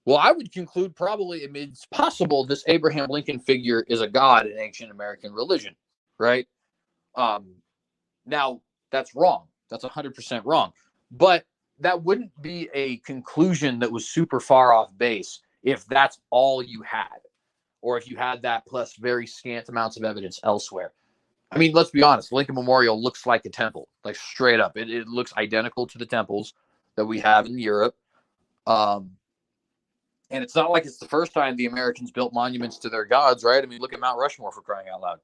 Speaker 3: well, I would conclude probably it's possible this Abraham Lincoln figure is a god in ancient American religion, right? Now, that's wrong. That's 100% wrong. But that wouldn't be a conclusion that was super far off base if that's all you had, or if you had that plus very scant amounts of evidence elsewhere. I mean, let's be honest. Lincoln Memorial looks like a temple, like straight up. It looks identical to the temples that we have in Europe. And it's not like it's the first time the Americans built monuments to their gods, right? I mean, look at Mount Rushmore, for crying out loud.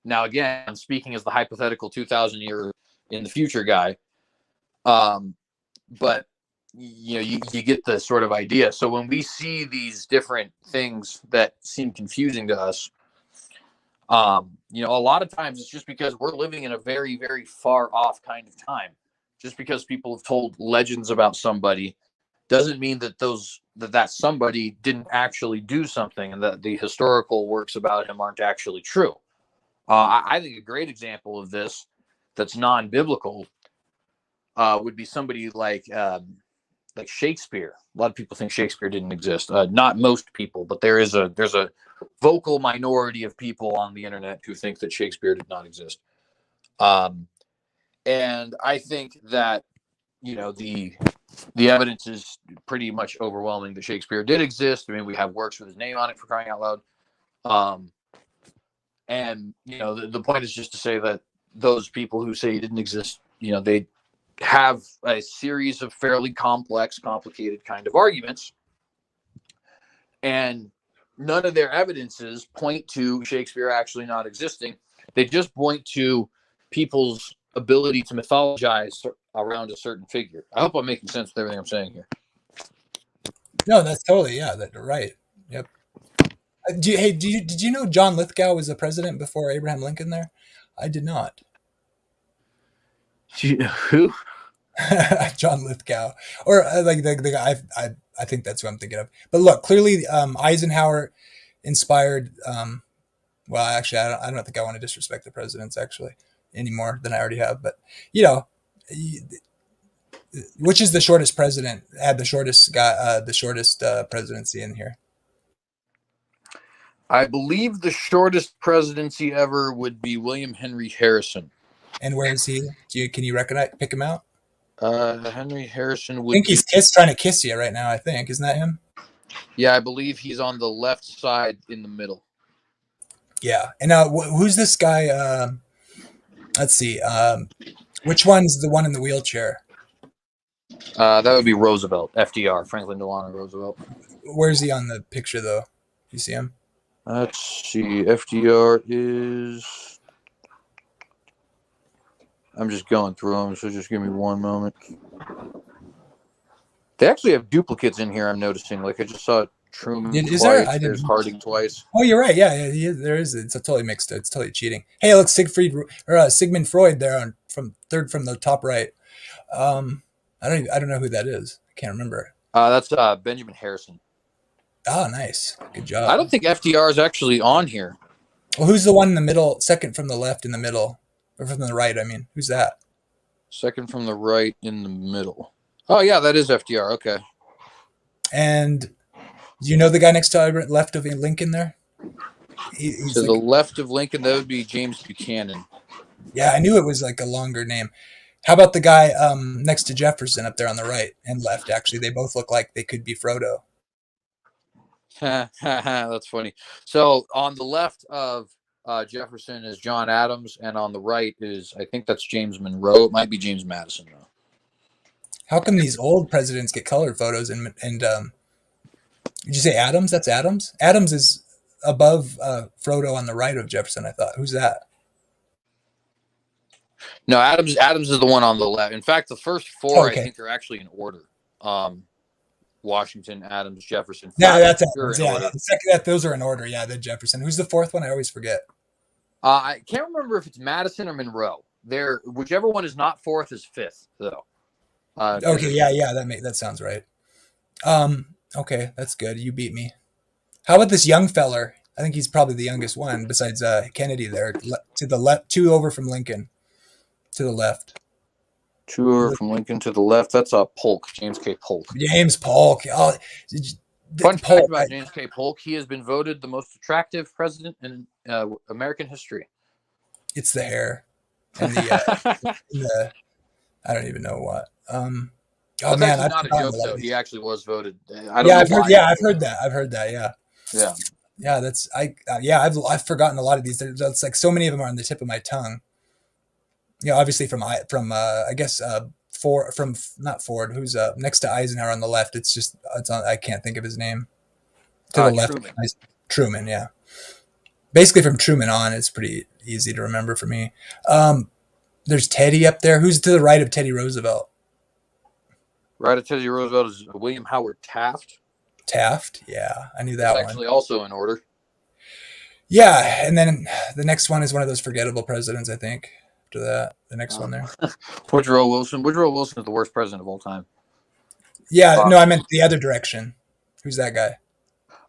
Speaker 3: Now, again, I'm speaking as the hypothetical 2,000 year in the future guy. But you get the sort of idea. So when we see these different things that seem confusing to us, a lot of times it's just because we're living in a very, very far off kind of time. Just because people have told legends about somebody doesn't mean that that somebody didn't actually do something, and that the historical works about him aren't actually true. I think a great example of this that's non-biblical would be somebody like Shakespeare. A lot of people think Shakespeare didn't exist. Not most people, but there's a vocal minority of people on the internet who think that Shakespeare did not exist. And I think that the evidence is pretty much overwhelming that Shakespeare did exist. I mean, we have works with his name on it, for crying out loud. And the point is just to say that those people who say he didn't exist, they have a series of fairly complicated kind of arguments. And none of their evidences point to Shakespeare actually not existing. They just point to people's ability to mythologize around a certain figure. I hope I'm making sense with everything I'm saying here.
Speaker 1: No, that's totally, yeah, right. Yep. Did you know John Lithgow was the president before Abraham Lincoln there? I did not.
Speaker 3: Who?
Speaker 1: John Lithgow, or like the guy. I think that's who I'm thinking of. But look, clearly Eisenhower inspired. Well, actually, I don't think I want to disrespect the presidents actually any more than I already have. But you know, which is the shortest president? Had the shortest guy, the shortest presidency in here.
Speaker 3: I believe the shortest presidency ever would be William Henry Harrison.
Speaker 1: And where is he? Can you pick him out?
Speaker 3: Henry Harrison would.
Speaker 1: I think he's trying to kiss you right now. I think, isn't that him?
Speaker 3: Yeah, I believe he's on the left side in the middle.
Speaker 1: Yeah, and who's this guy? Let's see. Which one's the one in the wheelchair?
Speaker 3: That would be Roosevelt, FDR, Franklin Delano Roosevelt.
Speaker 1: Where's he on the picture, though? You see him?
Speaker 3: Let's see. FDR is. I'm just going through them, so just give me one moment. They actually have duplicates in here, I'm noticing. Like, I just saw Truman twice. There's Harding twice.
Speaker 1: Oh, you're right. Yeah, there is. It's totally mixed. It's totally cheating. Hey, look, Sigmund Freud there from third from the top right. I don't know who that is. I can't remember.
Speaker 3: That's Benjamin Harrison.
Speaker 1: Oh, nice. Good job.
Speaker 3: I don't think FDR is actually on here.
Speaker 1: Well, who's the one in the middle, second from the left in the middle? Or from the right, I mean. Who's that?
Speaker 3: Second from the right in the middle. Oh, yeah, that is FDR. Okay.
Speaker 1: And do you know the guy next to left of Lincoln there?
Speaker 3: He's to the left of Lincoln, that would be James Buchanan.
Speaker 1: Yeah, I knew it was like a longer name. How about the guy next to Jefferson up there on the right and left, actually? They both look like they could be Frodo.
Speaker 3: That's funny. So on the left of Jefferson is John Adams, and on the right is, I think that's James Monroe. It might be James Madison, though.
Speaker 1: How come these old presidents get colored photos? And did you say Adams? That's Adams? Adams is above Frodo on the right of Jefferson, I thought. Who's that?
Speaker 3: No, Adams is the one on the left. In fact, the first four, I think, are actually in order. Washington, Adams, Jefferson.
Speaker 1: Yeah, that's Adams. Yeah, the second, those are in order. Yeah, the Jefferson. Who's the fourth one? I always forget.
Speaker 3: I can't remember if it's Madison or Monroe. Whichever one is not fourth is fifth, though.
Speaker 1: Okay, yeah, that sounds right. Okay, that's good. You beat me. How about this young feller? I think he's probably the youngest one besides Kennedy there. To the left, two over from Lincoln. To the left.
Speaker 3: Two over from Lincoln to the left. That's Polk, James K. Polk.
Speaker 1: James Polk. Oh,
Speaker 3: fun fact about James K. Polk: he has been voted the most attractive president in American history.
Speaker 1: It's the hair and I don't even know what.
Speaker 3: Oh man, that's not a joke though. He actually was voted.
Speaker 1: I've heard that. Yeah. That's I've forgotten a lot of these. There's like so many of them are on the tip of my tongue. Yeah, obviously from I guess Ford, from not Ford, who's next to Eisenhower on the left. It's on. I can't think of his name. To the left, Truman. Yeah, basically from Truman on, it's pretty easy to remember for me. There's Teddy up there. Who's to the right of Teddy Roosevelt?
Speaker 3: Right of Teddy Roosevelt is William Howard Taft.
Speaker 1: Taft, yeah, I knew that one.
Speaker 3: Actually, also in order.
Speaker 1: Yeah, and then the next one is one of those forgettable presidents, I think. After that, the next one there.
Speaker 3: Woodrow Wilson. Woodrow Wilson is the worst president of all time.
Speaker 1: Yeah, no, I meant the other direction. Who's that guy?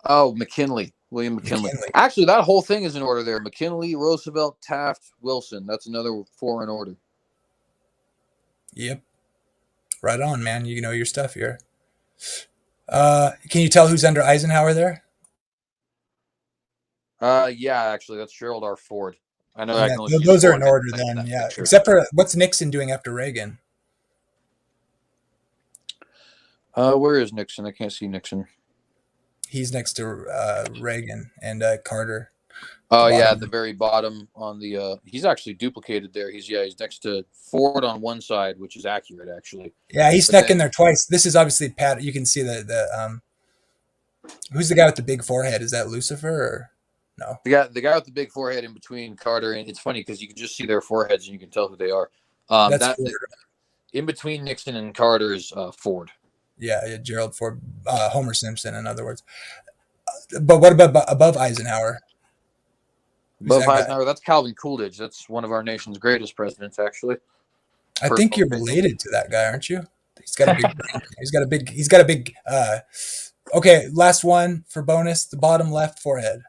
Speaker 3: Oh, McKinley. William McKinley. Actually, that whole thing is in order there. McKinley, Roosevelt, Taft, Wilson. That's another 4 in order.
Speaker 1: Yep. Right on, man. You know your stuff here. Can you tell who's under Eisenhower there?
Speaker 3: Yeah, actually, that's Gerald R. Ford. I know.
Speaker 1: Yeah, those are in order then, yeah. Picture. Except for what's Nixon doing after Reagan?
Speaker 3: Where is Nixon? I can't see Nixon.
Speaker 1: He's next to Reagan and Carter.
Speaker 3: Oh yeah, at the very bottom on the. He's actually duplicated there. He's next to Ford on one side, which is accurate actually.
Speaker 1: Yeah, he snuck in there twice. This is obviously Pat. You can see the Who's the guy with the big forehead? Is that Lucifer or no?
Speaker 3: The guy with the big forehead in between Carter, and it's funny because you can just see their foreheads and you can tell who they are.
Speaker 1: That's
Speaker 3: That
Speaker 1: Ford.
Speaker 3: in between Nixon and Carter is Ford.
Speaker 1: Yeah, Gerald Ford, Homer Simpson, in other words. But what about above Eisenhower? Who's
Speaker 3: Above
Speaker 1: that guy?
Speaker 3: Eisenhower, that's Calvin Coolidge. That's one of our nation's greatest presidents, actually.
Speaker 1: I think
Speaker 3: Personal
Speaker 1: you're
Speaker 3: opinion.
Speaker 1: related to that guy, aren't you? He's got a big brain. He's got a big okay, last one for bonus, the bottom left forehead.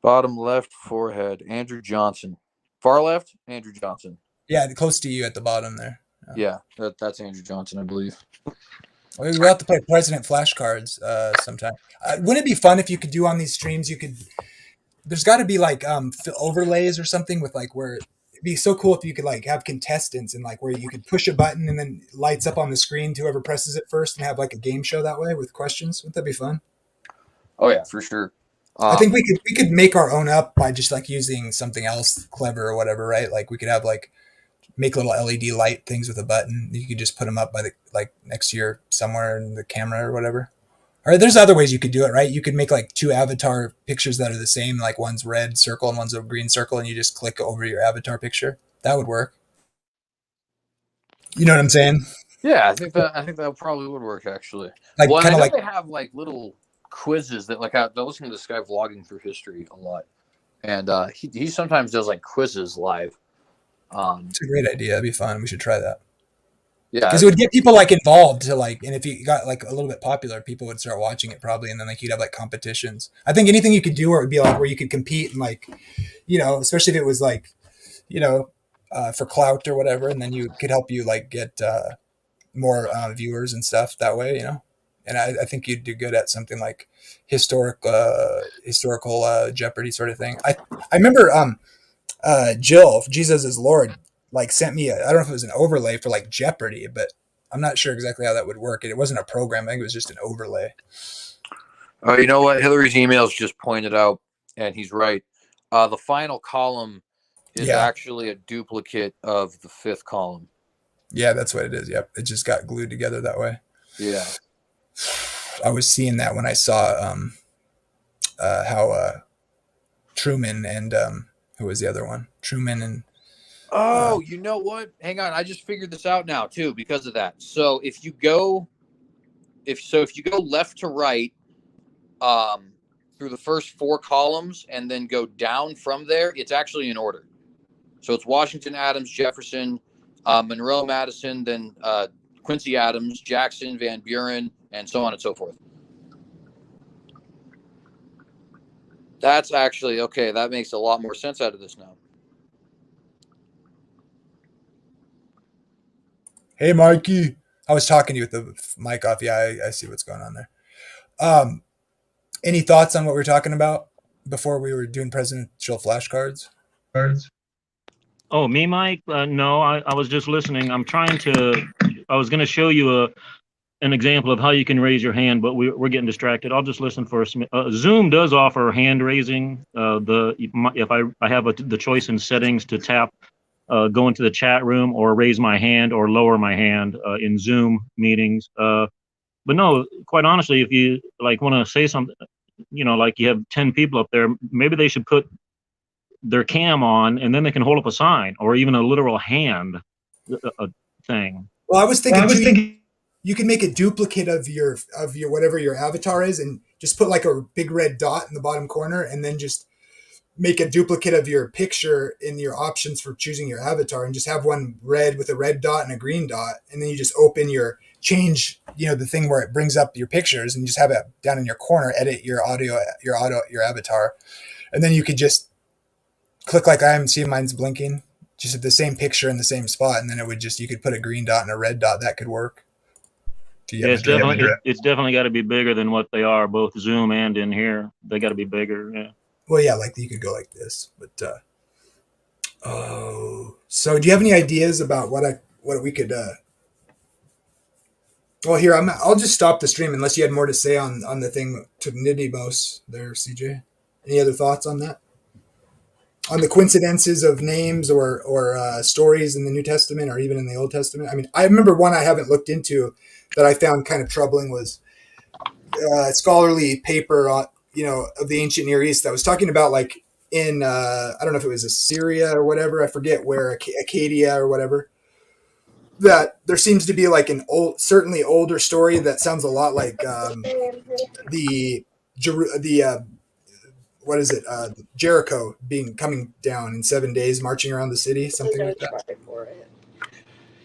Speaker 3: Bottom left forehead, Andrew Johnson. Far left, Andrew Johnson.
Speaker 1: Yeah, close to you at the bottom there.
Speaker 3: Yeah, that's Andrew Johnson, I believe.
Speaker 1: We'll have to play president flashcards sometime. Wouldn't it be fun if you could do on these streams? You could. There's got to be like overlays or something with like where it'd be so cool if you could like have contestants and like where you could push a button and then lights up on the screen to whoever presses it first and have like a game show that way with questions. Wouldn't that be fun?
Speaker 3: Oh yeah, for sure.
Speaker 1: I think we could make our own up by just like using something else clever or whatever, right? Like we could have like make little LED light things with a button. You could just put them up by the like next to your somewhere in the camera or whatever. Or there's other ways you could do it, right? You could make like two avatar pictures that are the same, like one's red circle and one's a green circle, and you just click over your avatar picture. That would work. You know what I'm saying?
Speaker 3: Yeah, I think that probably would work actually.
Speaker 1: Like
Speaker 3: Well,
Speaker 1: kind
Speaker 3: I
Speaker 1: of
Speaker 3: know
Speaker 1: like
Speaker 3: they have like little quizzes that like I listen to this guy vlogging through history a lot, and he sometimes does like quizzes live.
Speaker 1: it's a great idea. That'd be fun. We should try that.
Speaker 3: Yeah,
Speaker 1: Because it would get people like involved to like, and if you got like a little bit popular, people would start watching it probably, and then like you'd have like competitions. I think anything you could do where it would be like where you could compete and like, you know, especially if it was like, you know, for clout or whatever, and then you could help you like get more viewers and stuff that way, you know. And I think you'd do good at something like historical Jeopardy sort of thing. I remember Jill, if Jesus is Lord, like sent me I don't know if it was an overlay for like Jeopardy, but I'm not sure exactly how that would work. It wasn't a program. I think it was just an overlay.
Speaker 3: Oh, you know what? Hillary's emails just pointed out, and he's right. The final column is
Speaker 1: Yeah.
Speaker 3: actually a duplicate of the fifth column.
Speaker 1: Yeah, that's what it is. Yep. It just got glued together that way.
Speaker 3: Yeah.
Speaker 1: I was seeing that when I saw how Truman and who was the other one? Truman and
Speaker 3: Oh, you know what? Hang on, I just figured this out now too because of that. So if you go left to right through the first four columns and then go down from there, it's actually in order. So it's Washington, Adams, Jefferson, Monroe, Madison, then Quincy Adams, Jackson, Van Buren, and so on and so forth. That's actually okay. That makes a lot more sense out of this now.
Speaker 1: Hey, Mikey. I was talking to you with the mic off. Yeah, I see what's going on there. Any thoughts on what we were talking about before we were doing presidential flashcards?
Speaker 4: Oh, me, Mike? No, I was just listening. I was going to show you an example of how you can raise your hand, but we're getting distracted. I'll just listen for a minute. Zoom does offer hand raising. If I have the choice in settings to tap, go into the chat room or raise my hand or lower my hand in Zoom meetings. But no, quite honestly, if you like want to say something, you know, like you have 10 people up there, maybe they should put their cam on and then they can hold up a sign or even a literal hand thing.
Speaker 1: Well, I was thinking you can make a duplicate of your whatever your avatar is and just put like a big red dot in the bottom corner and then just make a duplicate of your picture in your options for choosing your avatar and just have one red with a red dot and a green dot. And then you just open change, you know, the thing where it brings up your pictures and just have it down in your corner, edit your your avatar. And then you could just click like I am, see mine's blinking, just at the same picture in the same spot. And then it would just, you could put a green dot and a red dot. That could work.
Speaker 4: Yeah, it's definitely got to be bigger than what they are, both Zoom and in here. They got to be bigger. Yeah.
Speaker 1: Well, yeah, like you could go like this, but so do you have any ideas about what we could? Well, here I'll just stop the stream unless you had more to say on the thing to Nidemos there, CJ. Any other thoughts on that? On the coincidences of names or stories in the New Testament or even in the Old Testament? I mean, I remember one I haven't looked into that I found kind of troubling was scholarly paper on, of the ancient Near East that was talking about like in, I don't know if it was Assyria or whatever, I forget where, Acadia or whatever, that there seems to be like certainly older story that sounds a lot like the what is it? Jericho coming down in 7 days, marching around the city, something like that.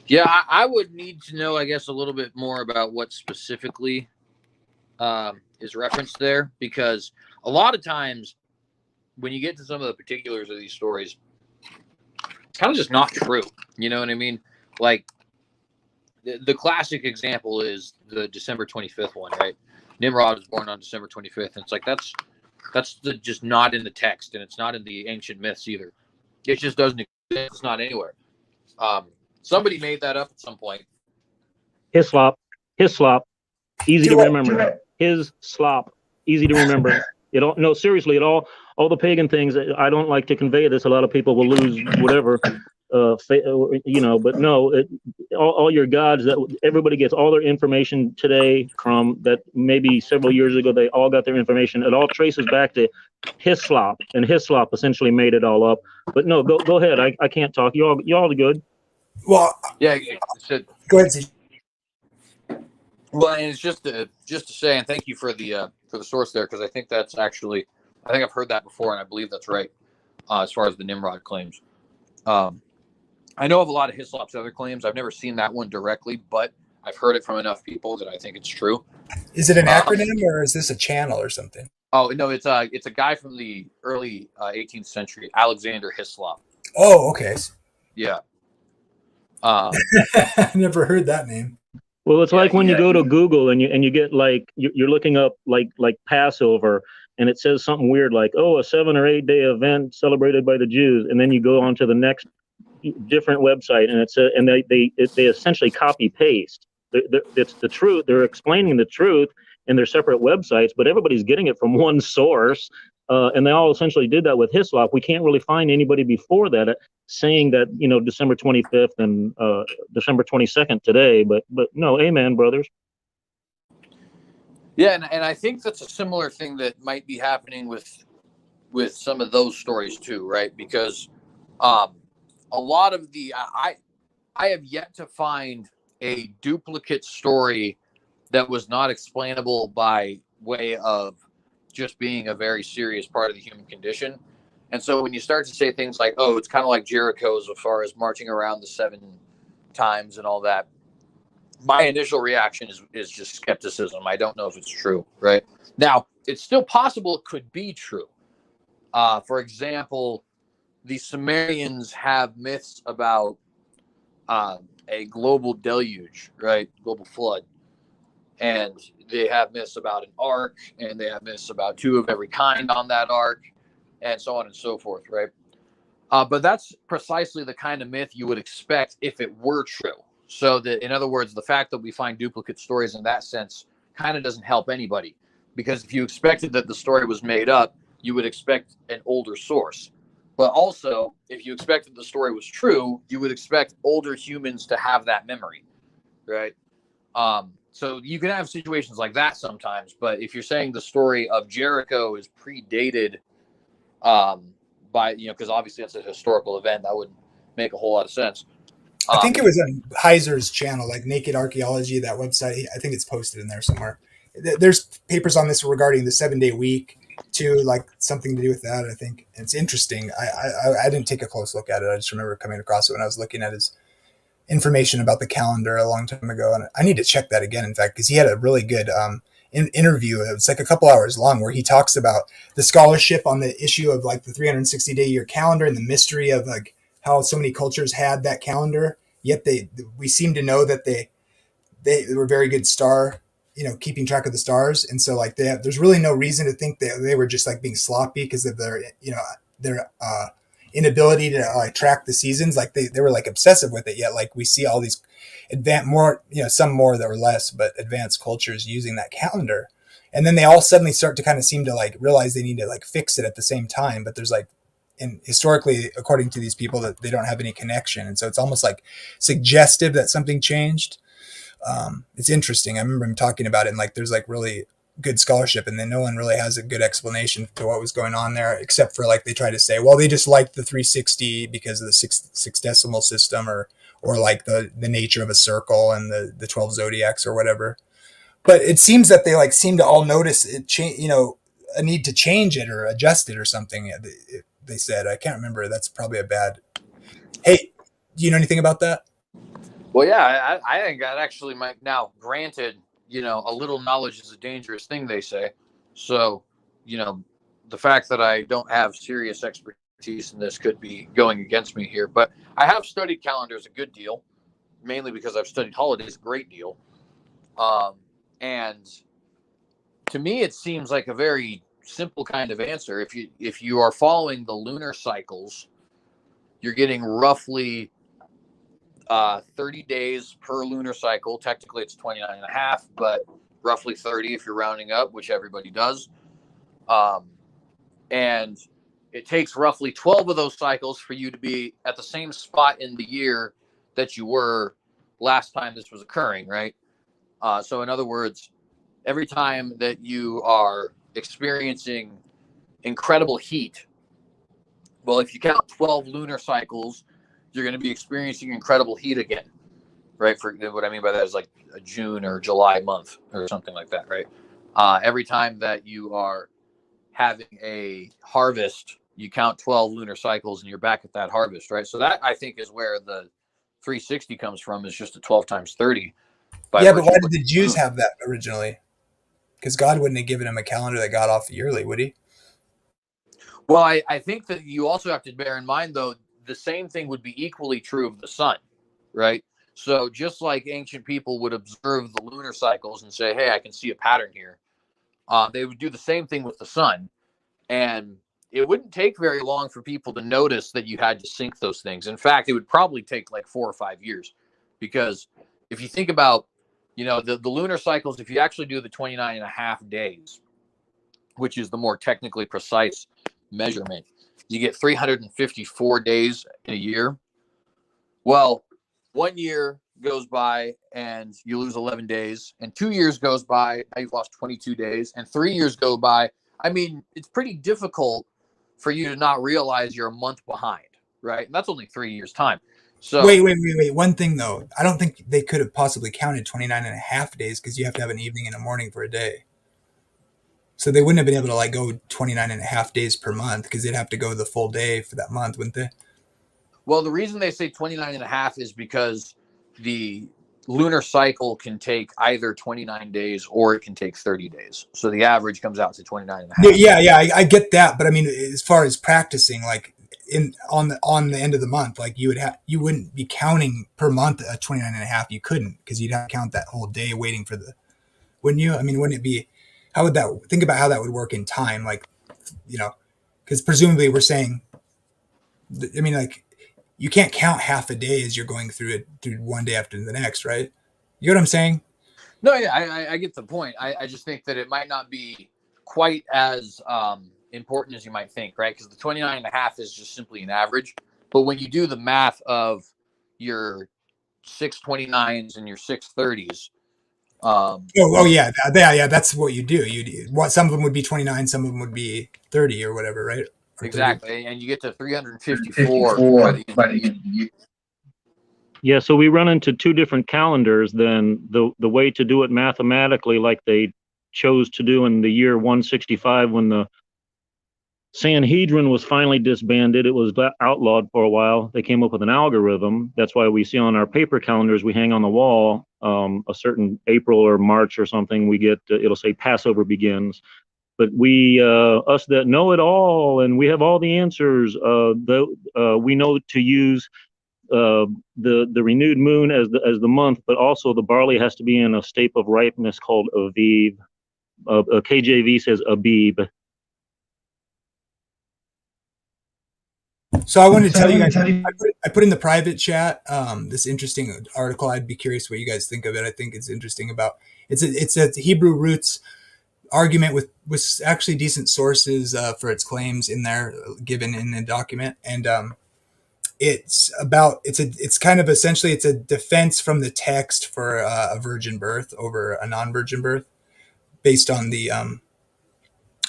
Speaker 3: Yeah, I would need to know, I guess, a little bit more about what specifically is referenced there, because a lot of times when you get to some of the particulars of these stories, it's kind of just not true. You know what I mean? Like the classic example is the December 25th one, right? Nimrod was born on December 25th, and it's like that's just not in the text, and it's not in the ancient myths either. It just doesn't exist. It's not anywhere. Somebody made that up at some point.
Speaker 4: His slop, easy to remember. His slop, easy to remember. No, seriously, all the pagan things. I don't like to convey this. A lot of people will lose whatever, but no, all your gods, that everybody gets all their information today from that maybe several years ago, they all got their information. It all traces back to Hislop, and Hislop essentially made it all up. But no, go ahead. I can't talk. You all are good.
Speaker 1: Well,
Speaker 3: yeah.
Speaker 1: Go ahead, Steve.
Speaker 3: Well, and it's just to say, and thank you for the source there, because I think that's actually, I think I've heard that before, and I believe that's right as far as the Nimrod claims. I know of a lot of Hislop's other claims. I've never seen that one directly, but I've heard it from enough people that I think it's true.
Speaker 1: Is it an acronym or is this a channel or something?
Speaker 3: Oh no, it's a guy from the early 18th century, Alexander Hislop.
Speaker 1: Oh, okay.
Speaker 3: Yeah.
Speaker 1: I never heard that name.
Speaker 4: Well, it's like when you go to Google and you get like you're looking up like Passover, and it says something weird like, oh, a 7 or 8 day event celebrated by the Jews, and then you go on to the next different website, and and they essentially copy paste. It's the truth. They're explaining the truth in their separate websites, but everybody's getting it from one source. And they all essentially did that with Hislop. We can't really find anybody before that saying that, December 25th and December 22nd today. But no, amen, brothers.
Speaker 3: Yeah, and I think that's a similar thing that might be happening with some of those stories too, right? Because a lot of I have yet to find a duplicate story that was not explainable by way of just being a very serious part of the human condition. And so when you start to say things like, oh, it's kind of like Jericho's as far as marching around the 7 times and all that, my initial reaction is just skepticism. I don't know if it's true, right? Now, it's still possible it could be true. For example, the Sumerians have myths about a global deluge, right? Global flood. And they have myths about an ark, and they have myths about 2 of every kind on that ark, and so on and so forth, right? But that's precisely the kind of myth you would expect if it were true. So that, in other words, the fact that we find duplicate stories in that sense kind of doesn't help anybody, because if you expected that the story was made up, you would expect an older source. But also, if you expected the story was true, you would expect older humans to have that memory, right? So you can have situations like that sometimes, but if you're saying the story of Jericho is predated by, because obviously that's a historical event, that would make a whole lot of sense.
Speaker 1: I think it was on Heiser's channel, like Naked Archaeology, that website. I think it's posted in there somewhere. There's papers on this regarding the 7 day week too, like something to do with that. I think it's interesting. I didn't take a close look at it. I just remember coming across it when I was looking at his information about the calendar a long time ago, and I need to check that again, in fact, because he had a really good interview. It was like a couple hours long, where he talks about the scholarship on the issue of like the 360-day year calendar and the mystery of like how so many cultures had that calendar, yet we seem to know that they were very good star, keeping track of the stars, and so like there's really no reason to think that they were just like being sloppy because of their inability to track the seasons. Like they were like obsessive with it, yet like we see all these some more that were less, but advanced cultures using that calendar, and then they all suddenly start to kind of seem to like realize they need to like fix it at the same time, but there's like, and historically, according to these people, that they don't have any connection, and so it's almost like suggestive that something changed. It's interesting. I remember him talking about it, and like there's like really good scholarship, and then no one really has a good explanation to what was going on there, except for like they try to say, well, they just liked the 360 because of the six decimal system, or like the nature of a circle and the 12 zodiacs or whatever. But it seems that they like seem to all notice it change, a need to change it or adjust it or something. They said, I can't remember. That's probably a bad. Hey, do you know anything about that?
Speaker 3: Well, yeah, I think that actually might. Now, granted, a little knowledge is a dangerous thing, they say. So, the fact that I don't have serious expertise in this could be going against me here. But I have studied calendars a good deal, mainly because I've studied holidays a great deal. And to me, it seems like a very simple kind of answer. If you are following the lunar cycles, you're getting roughly 30 days per lunar cycle. Technically, it's 29 and a half, but roughly 30 if you're rounding up, which everybody does. And it takes roughly 12 of those cycles for you to be at the same spot in the year that you were last time this was occurring, right? So in other words, every time that you are experiencing incredible heat, well, if you count 12 lunar cycles, you're going to be experiencing incredible heat again, right? For what I mean by that is like a June or July month or something like that, right? Every time that you are having a harvest, you count 12 lunar cycles and you're back at that harvest, right? So that I think is where the 360 comes from, is just a 12 times 30.
Speaker 1: Yeah, but why did the Jews have that originally? Because God wouldn't have given him a calendar that got off yearly, would he?
Speaker 3: Well, I think that you also have to bear in mind, though, the same thing would be equally true of the sun, right? So just like ancient people would observe the lunar cycles and say, hey, I can see a pattern here, they would do the same thing with the sun. And it wouldn't take very long for people to notice that you had to sync those things. In fact, it would probably take like 4 or 5 years, because if you think about, the lunar cycles, if you actually do the 29 and a half days, which is the more technically precise measurement, you get 354 days in a year. Well, 1 year goes by and you lose 11 days, and 2 years goes by, now you've lost 22 days, and 3 years go by. I mean, it's pretty difficult for you to not realize you're a month behind, right? And that's only 3 years' time. So
Speaker 1: wait. One thing, though. I don't think they could have possibly counted 29 and a half days, because you have to have an evening and a morning for a day. So they wouldn't have been able to like go 29 and a half days per month, because they'd have to go the full day for that month, wouldn't they?
Speaker 3: Well, the reason they say 29 and a half is because the lunar cycle can take either 29 days or it can take 30 days. So the average comes out to 29 and a half.
Speaker 1: Yeah, I get that. But I mean, as far as practicing, like on the end of the month, like you wouldn't be counting per month at 29 and a half. You couldn't, because you'd have to count that whole day waiting for wouldn't you? I mean, wouldn't it be, think about how that would work in time? Like, because presumably we're saying, I mean, like, you can't count half a day as you're going through it through one day after the next, right? You know what I'm saying?
Speaker 3: No, yeah, I get the point. I just think that it might not be quite as important as you might think, right? Because the 29 and a half is just simply an average. But when you do the math of your 629s and your 630s,
Speaker 1: yeah, that's what you do. Some of them would be 29, some of them would be 30 or whatever, right? Or
Speaker 3: exactly.
Speaker 1: 30.
Speaker 3: And you get to 354 by the end of the year.
Speaker 4: Yeah, so we run into two different calendars. Then the way to do it mathematically, like they chose to do in the year 165, when the Sanhedrin was finally disbanded, it was outlawed for a while. They came up with an algorithm. That's why we see on our paper calendars we hang on the wall, a certain April or March or something, we get, it'll say Passover begins. But we, us that know it all and we have all the answers, we know to use the renewed moon as the month, but also the barley has to be in a state of ripeness called Aviv. KJV says Abib.
Speaker 1: So I wanted to tell you guys, I put in the private chat this interesting article. I'd be curious what you guys think of it. I think it's interesting about it's a Hebrew roots argument with actually decent sources for its claims in there, given in the document, and it's kind of essentially a defense from the text for a virgin birth over a non-virgin birth, based on the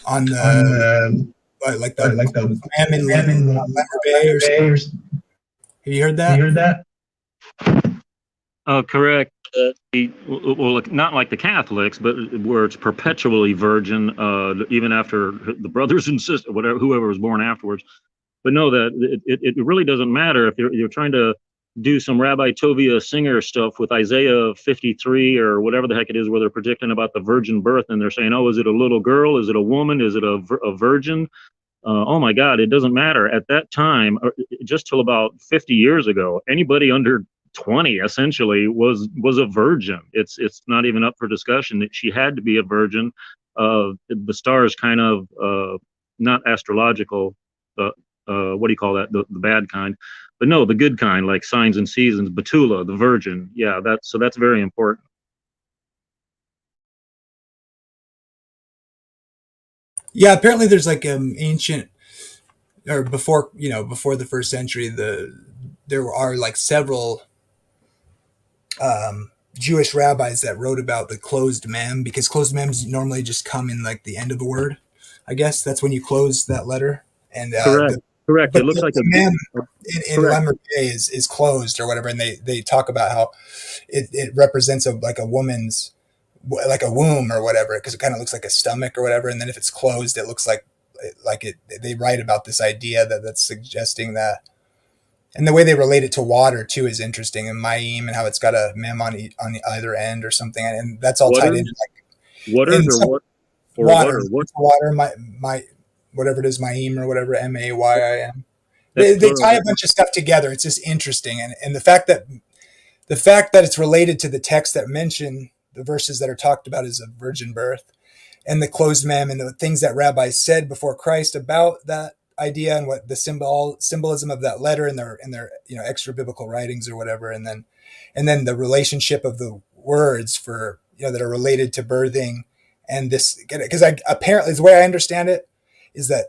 Speaker 1: like the
Speaker 5: like the
Speaker 1: Lamb in
Speaker 5: lamb in
Speaker 1: Lemmer Bay or something.
Speaker 5: Have
Speaker 1: you heard
Speaker 5: you
Speaker 1: that?
Speaker 5: heard that?
Speaker 4: Correct. Well, not like the Catholics, but where it's perpetually virgin, even after the brothers and sisters, whatever, whoever was born afterwards. But no, that it really doesn't matter if you're trying to do some Rabbi Tovia Singer stuff with Isaiah 53 or whatever the heck it is, where they're predicting about the virgin birth, and they're saying, oh, is it a little girl? Is it a woman? Is it a virgin? Oh my God, it doesn't matter. At that time, just till about 50 years ago, anybody under 20 essentially was a virgin. It's not even up for discussion that she had to be a virgin. The stars kind of not astrological, what do you call that? The bad kind, but no, the good kind, like signs and seasons. Betula, the virgin. Yeah, that's very important.
Speaker 1: Yeah, apparently there's like ancient or before the first century, there are like several Jewish rabbis that wrote about the closed mem, because closed mems normally just come in like the end of a word. I guess that's when you close that letter. And
Speaker 4: Correct.
Speaker 1: but
Speaker 4: It looks like
Speaker 1: the mem in
Speaker 4: correct.
Speaker 1: Lemmer Bay is closed or whatever, and they talk about how it represents like a woman's, like a womb or whatever, because it kind of looks like a stomach or whatever, and then if it's closed, it looks like it. They write about this idea that's suggesting that, and the way they relate it to water too is interesting, and Mayim, and how it's got a mem on the either end or something, and that's all tied into like
Speaker 4: Waters
Speaker 1: in
Speaker 4: or
Speaker 1: some
Speaker 4: what? Or
Speaker 1: water,
Speaker 4: what?
Speaker 1: water, my whatever it is, Mayim or whatever, Mayim.
Speaker 4: That's
Speaker 1: They
Speaker 4: plural.
Speaker 1: tie a bunch of stuff together. It's just interesting, and the fact that it's related to the texts that mention the verses that are talked about as a virgin birth, and the closed mem, and the things that rabbis said before Christ about that idea, and what the symbolism of that letter in their extra biblical writings or whatever, and then the relationship of the words for that are related to birthing, and this, because apparently the way I understand it is that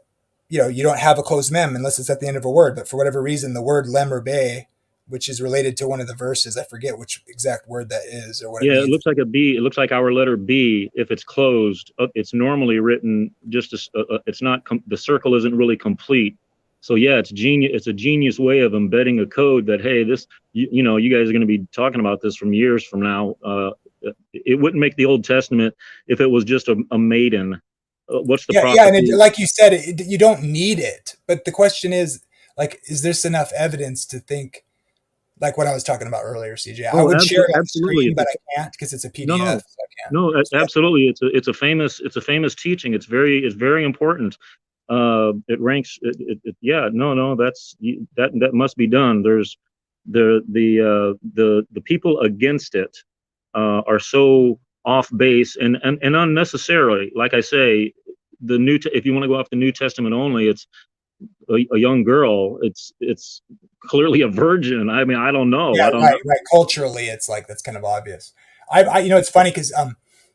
Speaker 1: you don't have a closed mem unless it's at the end of a word, but for whatever reason the word lem or bay, which is related to one of the verses, I forget which exact word that is or what it
Speaker 4: Yeah, it
Speaker 1: means.
Speaker 4: looks like a B. It looks like our letter B. If it's closed, it's normally written just as it's not. The circle isn't really complete. So yeah, it's genius. It's a genius way of embedding a code that, hey, this you guys are going to be talking about this from years from now. It wouldn't make the Old Testament if it was just a maiden. What's the
Speaker 1: Yeah, and
Speaker 4: prophecy?
Speaker 1: like you said, you don't need it, but the question is, like, is this enough evidence to think, like what I was talking about earlier, CJ? I
Speaker 4: Oh,
Speaker 1: would share it on the
Speaker 4: absolutely.
Speaker 1: screen, but I can't because it's a
Speaker 4: No,
Speaker 1: PDF,
Speaker 4: no,
Speaker 1: so I can't.
Speaker 4: no.
Speaker 1: So,
Speaker 4: Absolutely, it's a famous teaching. It's very important. It ranks. Yeah, no. That must be done. There's the people against it are so off base and unnecessarily. Like I say, if you want to go off the New Testament only, it's a young girl. It's clearly a virgin. I mean, I don't know.
Speaker 1: yeah,
Speaker 4: I don't know.
Speaker 1: right. Culturally, it's like that's kind of obvious. It's funny because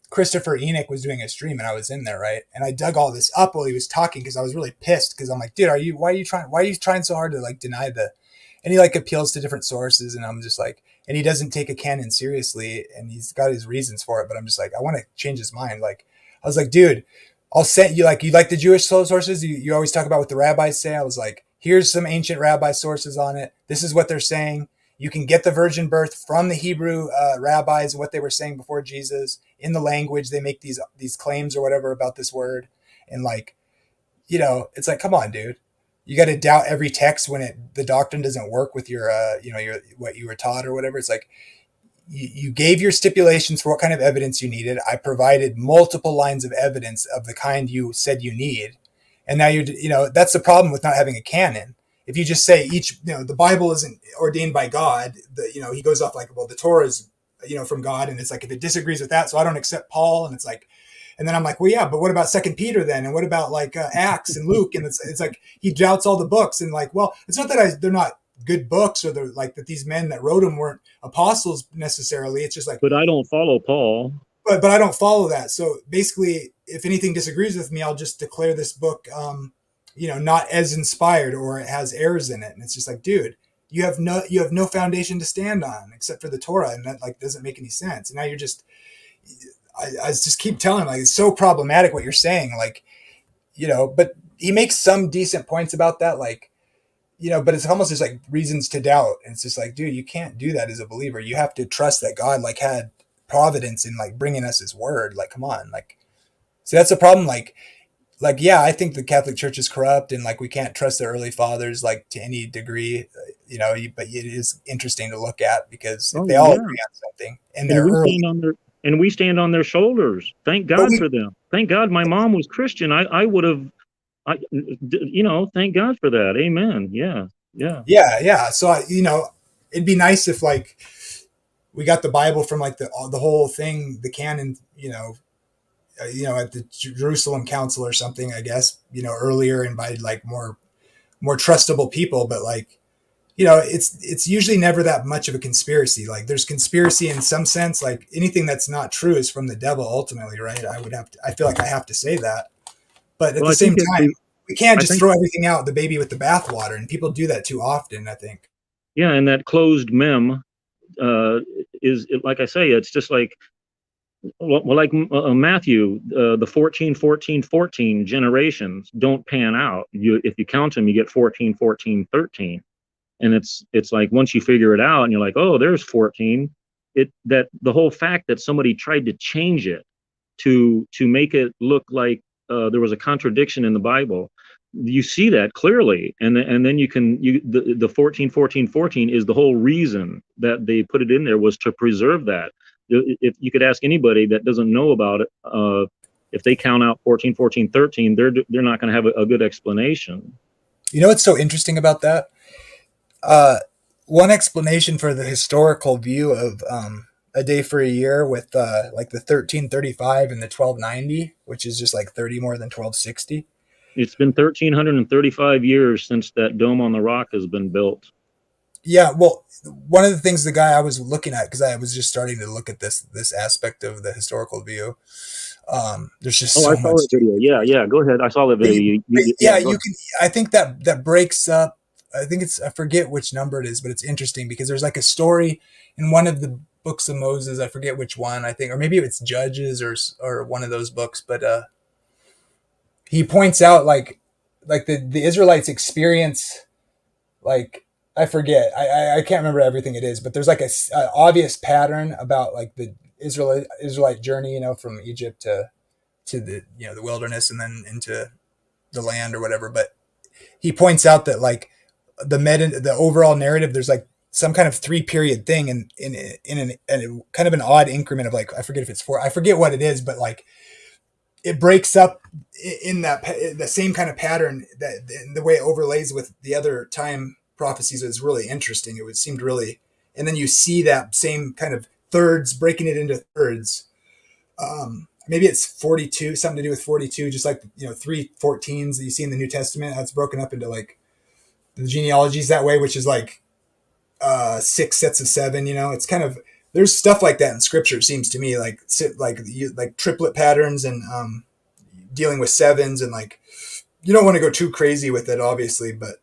Speaker 1: Christopher Enoch was doing a stream and I was in there, right? And I dug all this up while he was talking because I was really pissed because I'm like, dude, why are you trying so hard to like deny and he like appeals to different sources, and I'm just like, and he doesn't take a canon seriously, and he's got his reasons for it, but I'm just like, I want to change his mind. Like, I was like, dude, I'll send you, like, you like the Jewish sources you always talk about what the rabbis say. I was like, here's some ancient rabbi sources on it. This is what they're saying. You can get the virgin birth from the Hebrew rabbis and what they were saying before Jesus in the language. They make these claims or whatever about this word. And like, it's like, come on, dude. You got to doubt every text when the doctrine doesn't work with your what you were taught or whatever. It's like, you gave your stipulations for what kind of evidence you needed. I provided multiple lines of evidence of the kind you said you need. And now that's the problem with not having a canon. If you just say the Bible isn't ordained by God, he goes off like, well, the Torah is, from God. And it's like, if it disagrees with that, so I don't accept Paul. And it's like, and then I'm like, well, yeah, but what about Second Peter then? And what about like Acts and Luke? And it's like, he doubts all the books, and like, well, it's not that they're not good books, or they're like that these men that wrote them weren't apostles necessarily. It's just like,
Speaker 4: But I don't follow Paul.
Speaker 1: but I don't follow that. So basically, if anything disagrees with me, I'll just declare this book, not as inspired, or it has errors in it. And it's just like, dude, you have no foundation to stand on except for the Torah, and that like doesn't make any sense. And now you're just, I just keep telling him, like, it's so problematic what you're saying, like, but he makes some decent points about that, like, but it's almost just like reasons to doubt. And it's just like, dude, you can't do that as a believer. You have to trust that God like had providence in like bringing us his word. Like, come on. Like, so that's the problem. Like, yeah, I think the Catholic Church is corrupt and like we can't trust the early fathers like to any degree, but it is interesting to look at because if
Speaker 4: Oh
Speaker 1: they all
Speaker 4: yeah,
Speaker 1: agree on something and
Speaker 4: and
Speaker 1: they're
Speaker 4: we
Speaker 1: early,
Speaker 4: stand on their and we stand on their shoulders. Thank
Speaker 1: but
Speaker 4: God for them. Thank God my mom was Christian. I would have, thank God for that. Amen. Yeah, yeah.
Speaker 1: yeah. So, it'd be nice if like we got the Bible from like the whole thing, the canon, at the Jerusalem Council or something, I guess, earlier and by like more trustable people. But like, it's usually never that much of a conspiracy. Like there's conspiracy in some sense, like anything that's not true is from the devil ultimately, right? I feel like I have to say that. But at
Speaker 4: Well,
Speaker 1: the
Speaker 4: I think
Speaker 1: same time, we can't
Speaker 4: I
Speaker 1: just
Speaker 4: think
Speaker 1: throw everything out, the baby with the bathwater. And people do that too often, I think.
Speaker 4: yeah, and that closed mem like I say, it's just like like Matthew, the 14, 14, 14 generations don't pan out. If you count them, you get 14, 14, 13. And it's like once you figure it out and you're like, oh, there's 14, that the whole fact that somebody tried to change it to make it look like there was a contradiction in the Bible, you see that clearly, and then the 14, 14, 14 is the whole reason that they put it in there, was to preserve that. If you could ask anybody that doesn't know about it, if they count out 14, 14, 13, they're not going to have a good explanation.
Speaker 1: What's so interesting about that? One explanation for the historical view of a day for a year with like the 1335 and the 1290, which is just like 30 more than 1260.
Speaker 4: It's been 1,335 years since that Dome on the Rock has been built.
Speaker 1: Yeah, well, one of the things the guy I was looking at, because I was just starting to look at this aspect of the historical view. There's just
Speaker 4: Oh,
Speaker 1: so
Speaker 4: I saw
Speaker 1: much.
Speaker 4: that video. Yeah. Go ahead. I saw that video.
Speaker 1: Yeah,
Speaker 4: Go
Speaker 1: you can. I think that breaks up. I think I forget which number it is, but it's interesting because there's like a story in one of the books of Moses. I forget which one. I think, or maybe it's Judges or one of those books. But he points out like the Israelites experience, like, I forget. I can't remember everything it is, but there's like a obvious pattern about like the Israelite journey, from Egypt to the the wilderness and then into the land or whatever. But he points out that like the overall narrative, there's like some kind of 3-period thing in a kind of an odd increment of like, I forget if it's 4, I forget what it is, but like it breaks up in that the same kind of pattern, that the way it overlays with the other time prophecies is really interesting. It would seemed really, and then you see that same kind of thirds, breaking it into thirds. Maybe it's 42, something to do with 42, just like 3:14s that you see in the New Testament. That's broken up into like the genealogies that way, which is like 6 sets of 7. It's kind of, there's stuff like that in Scripture. It seems to me like triplet patterns and dealing with sevens, and like you don't want to go too crazy with it, obviously, but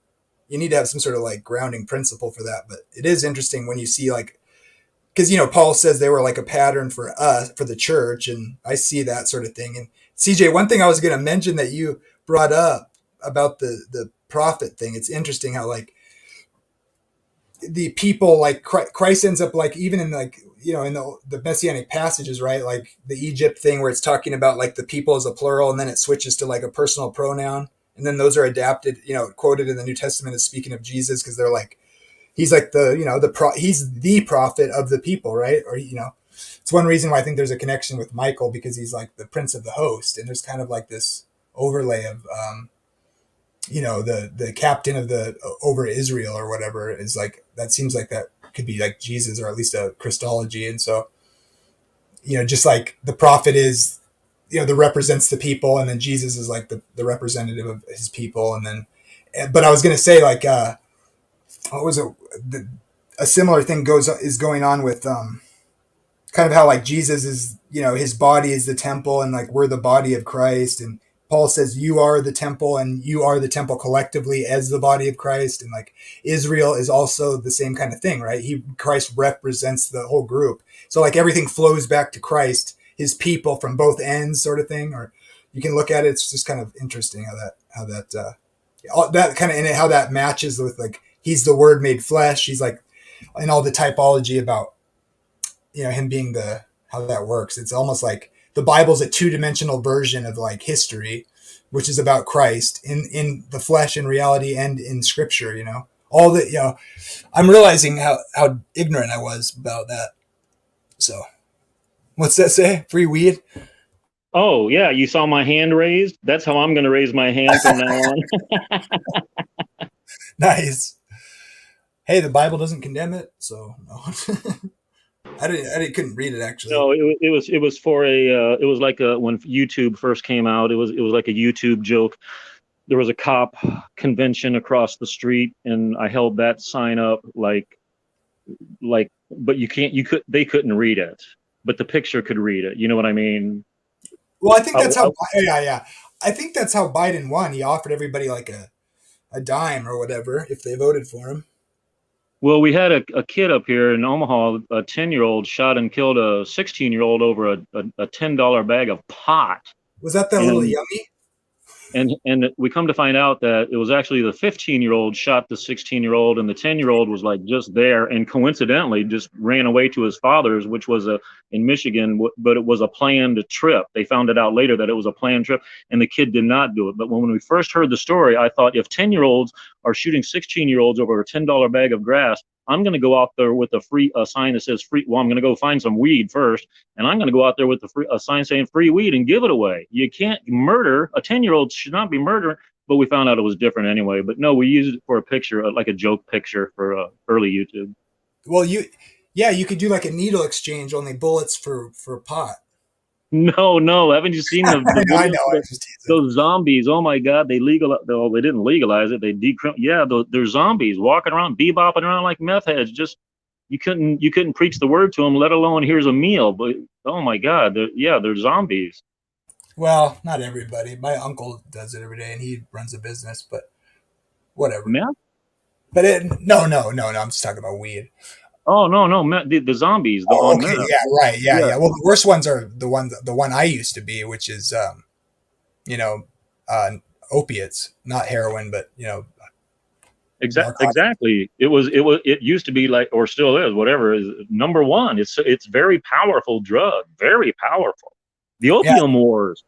Speaker 1: you need to have some sort of like grounding principle for that. But it is interesting when you see like, because Paul says they were like a pattern for us, for the church, and I see that sort of thing. And CJ, one thing I was going to mention that you brought up about the prophet thing, it's interesting how like the people, like Christ ends up like, even in like in the messianic passages, right, like the Egypt thing where it's talking about like the people as a plural, and then it switches to like a personal pronoun, and then those are adapted, quoted in the New Testament as speaking of Jesus, because they're like, he's like he's the prophet of the people, right? Or it's one reason why I think there's a connection with Michael, because he's like the prince of the host, and there's kind of like this overlay of the captain of the over Israel or whatever, is like, that seems like that could be like Jesus, or at least a Christology. And so just like the prophet is that represents the people, and then Jesus is like the representative of his people. And then, but I was going to say like what was it, a similar thing is going on with kind of how like Jesus is, his body is the temple, and like we're the body of Christ. And Paul says you are the temple, and you are the temple collectively as the body of Christ. And like Israel is also the same kind of thing, right? Christ represents the whole group. So like everything flows back to Christ. his people from both ends, sort of thing. Or you can look at it. It's just kind of interesting how that kind of, and how that matches with like he's the Word made flesh. He's like, and all the typology about him being how that works. It's almost like the Bible's a two-dimensional version of like history, which is about Christ in the flesh, in reality, and in Scripture. All that. I'm realizing how ignorant I was about that. So, what's that say? Free weed?
Speaker 4: Oh yeah, you saw my hand raised. That's how I'm going to raise my hand from now on.
Speaker 1: Nice. Hey, the Bible doesn't condemn it, so no. I couldn't read it actually.
Speaker 4: No, it was for it was like when YouTube first came out. It was like a YouTube joke. There was a cop convention across the street, and I held that sign up like, but they couldn't read it, but the picture could read it. You know what I mean?
Speaker 1: Well, I think that's how. Yeah. I think that's how Biden won. He offered everybody like a dime or whatever if they voted for him.
Speaker 4: Well, we had a kid up here in Omaha, a 10-year-old shot and killed a 16-year-old over a $10 bag of pot.
Speaker 1: Was that little yummy?
Speaker 4: And we come to find out that it was actually the 15-year-old shot the 16-year-old, and the 10-year-old was like just there, and coincidentally just ran away to his father's, which was in Michigan, but it was a planned trip. They found it out later that it was a planned trip, and the kid did not do it. But when we first heard the story, I thought, if 10-year-olds are shooting 16-year-olds over a $10 bag of grass, I'm going to go out there with a sign that says free. Well, I'm going to go find some weed first, and I'm going to go out there with a sign saying free weed and give it away. You can't murder. A 10-year-old should not be murdering. But we found out it was different anyway. But no, we used it for a picture, like a joke picture for early YouTube.
Speaker 1: Well, you could do like a needle exchange, only bullets for pot.
Speaker 4: No. Haven't you seen
Speaker 1: I know.
Speaker 4: Those zombies? Oh my God, they didn't legalize it. They they're zombies walking around, bebopping around like meth heads. Just you couldn't preach the word to them, let alone here's a meal. But oh my God, they're zombies.
Speaker 1: Well, not everybody. My uncle does it every day, and he runs a business. But whatever.
Speaker 4: Meth?
Speaker 1: But no. I'm just talking about weed.
Speaker 4: Oh no, the zombies.
Speaker 1: Okay, yeah, right, yeah. Well, the worst ones are the one I used to be, which is opiates, not heroin, but
Speaker 4: Exactly. It used to be like, or still is, whatever is number one. It's very powerful drug, very powerful. The opium wars,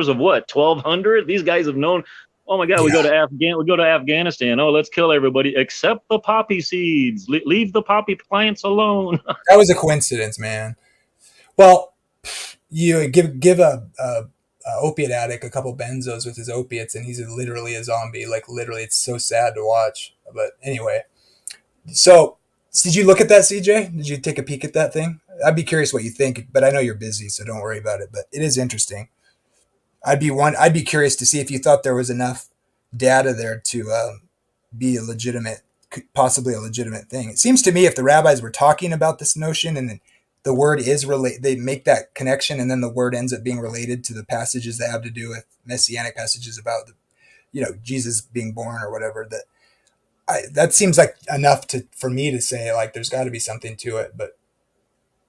Speaker 4: of what, 1200? These guys have known. Oh my God, we go to Afghanistan. Oh, let's kill everybody except the poppy seeds. Leave the poppy plants alone.
Speaker 1: That was a coincidence, man. Well, you give a opiate addict a couple benzos with his opiates, and he's literally a zombie. Like literally, it's so sad to watch. But anyway, so did you look at that, CJ? Did you take a peek at that thing? I'd be curious what you think, but I know you're busy, so don't worry about it. But it is interesting. I'd be curious to see if you thought there was enough data there to be possibly a legitimate thing. It seems to me if the rabbis were talking about this notion and the word is they make that connection, and then the word ends up being related to the passages that have to do with messianic passages about Jesus being born or whatever. That seems like enough for me to say like there's got to be something to it, but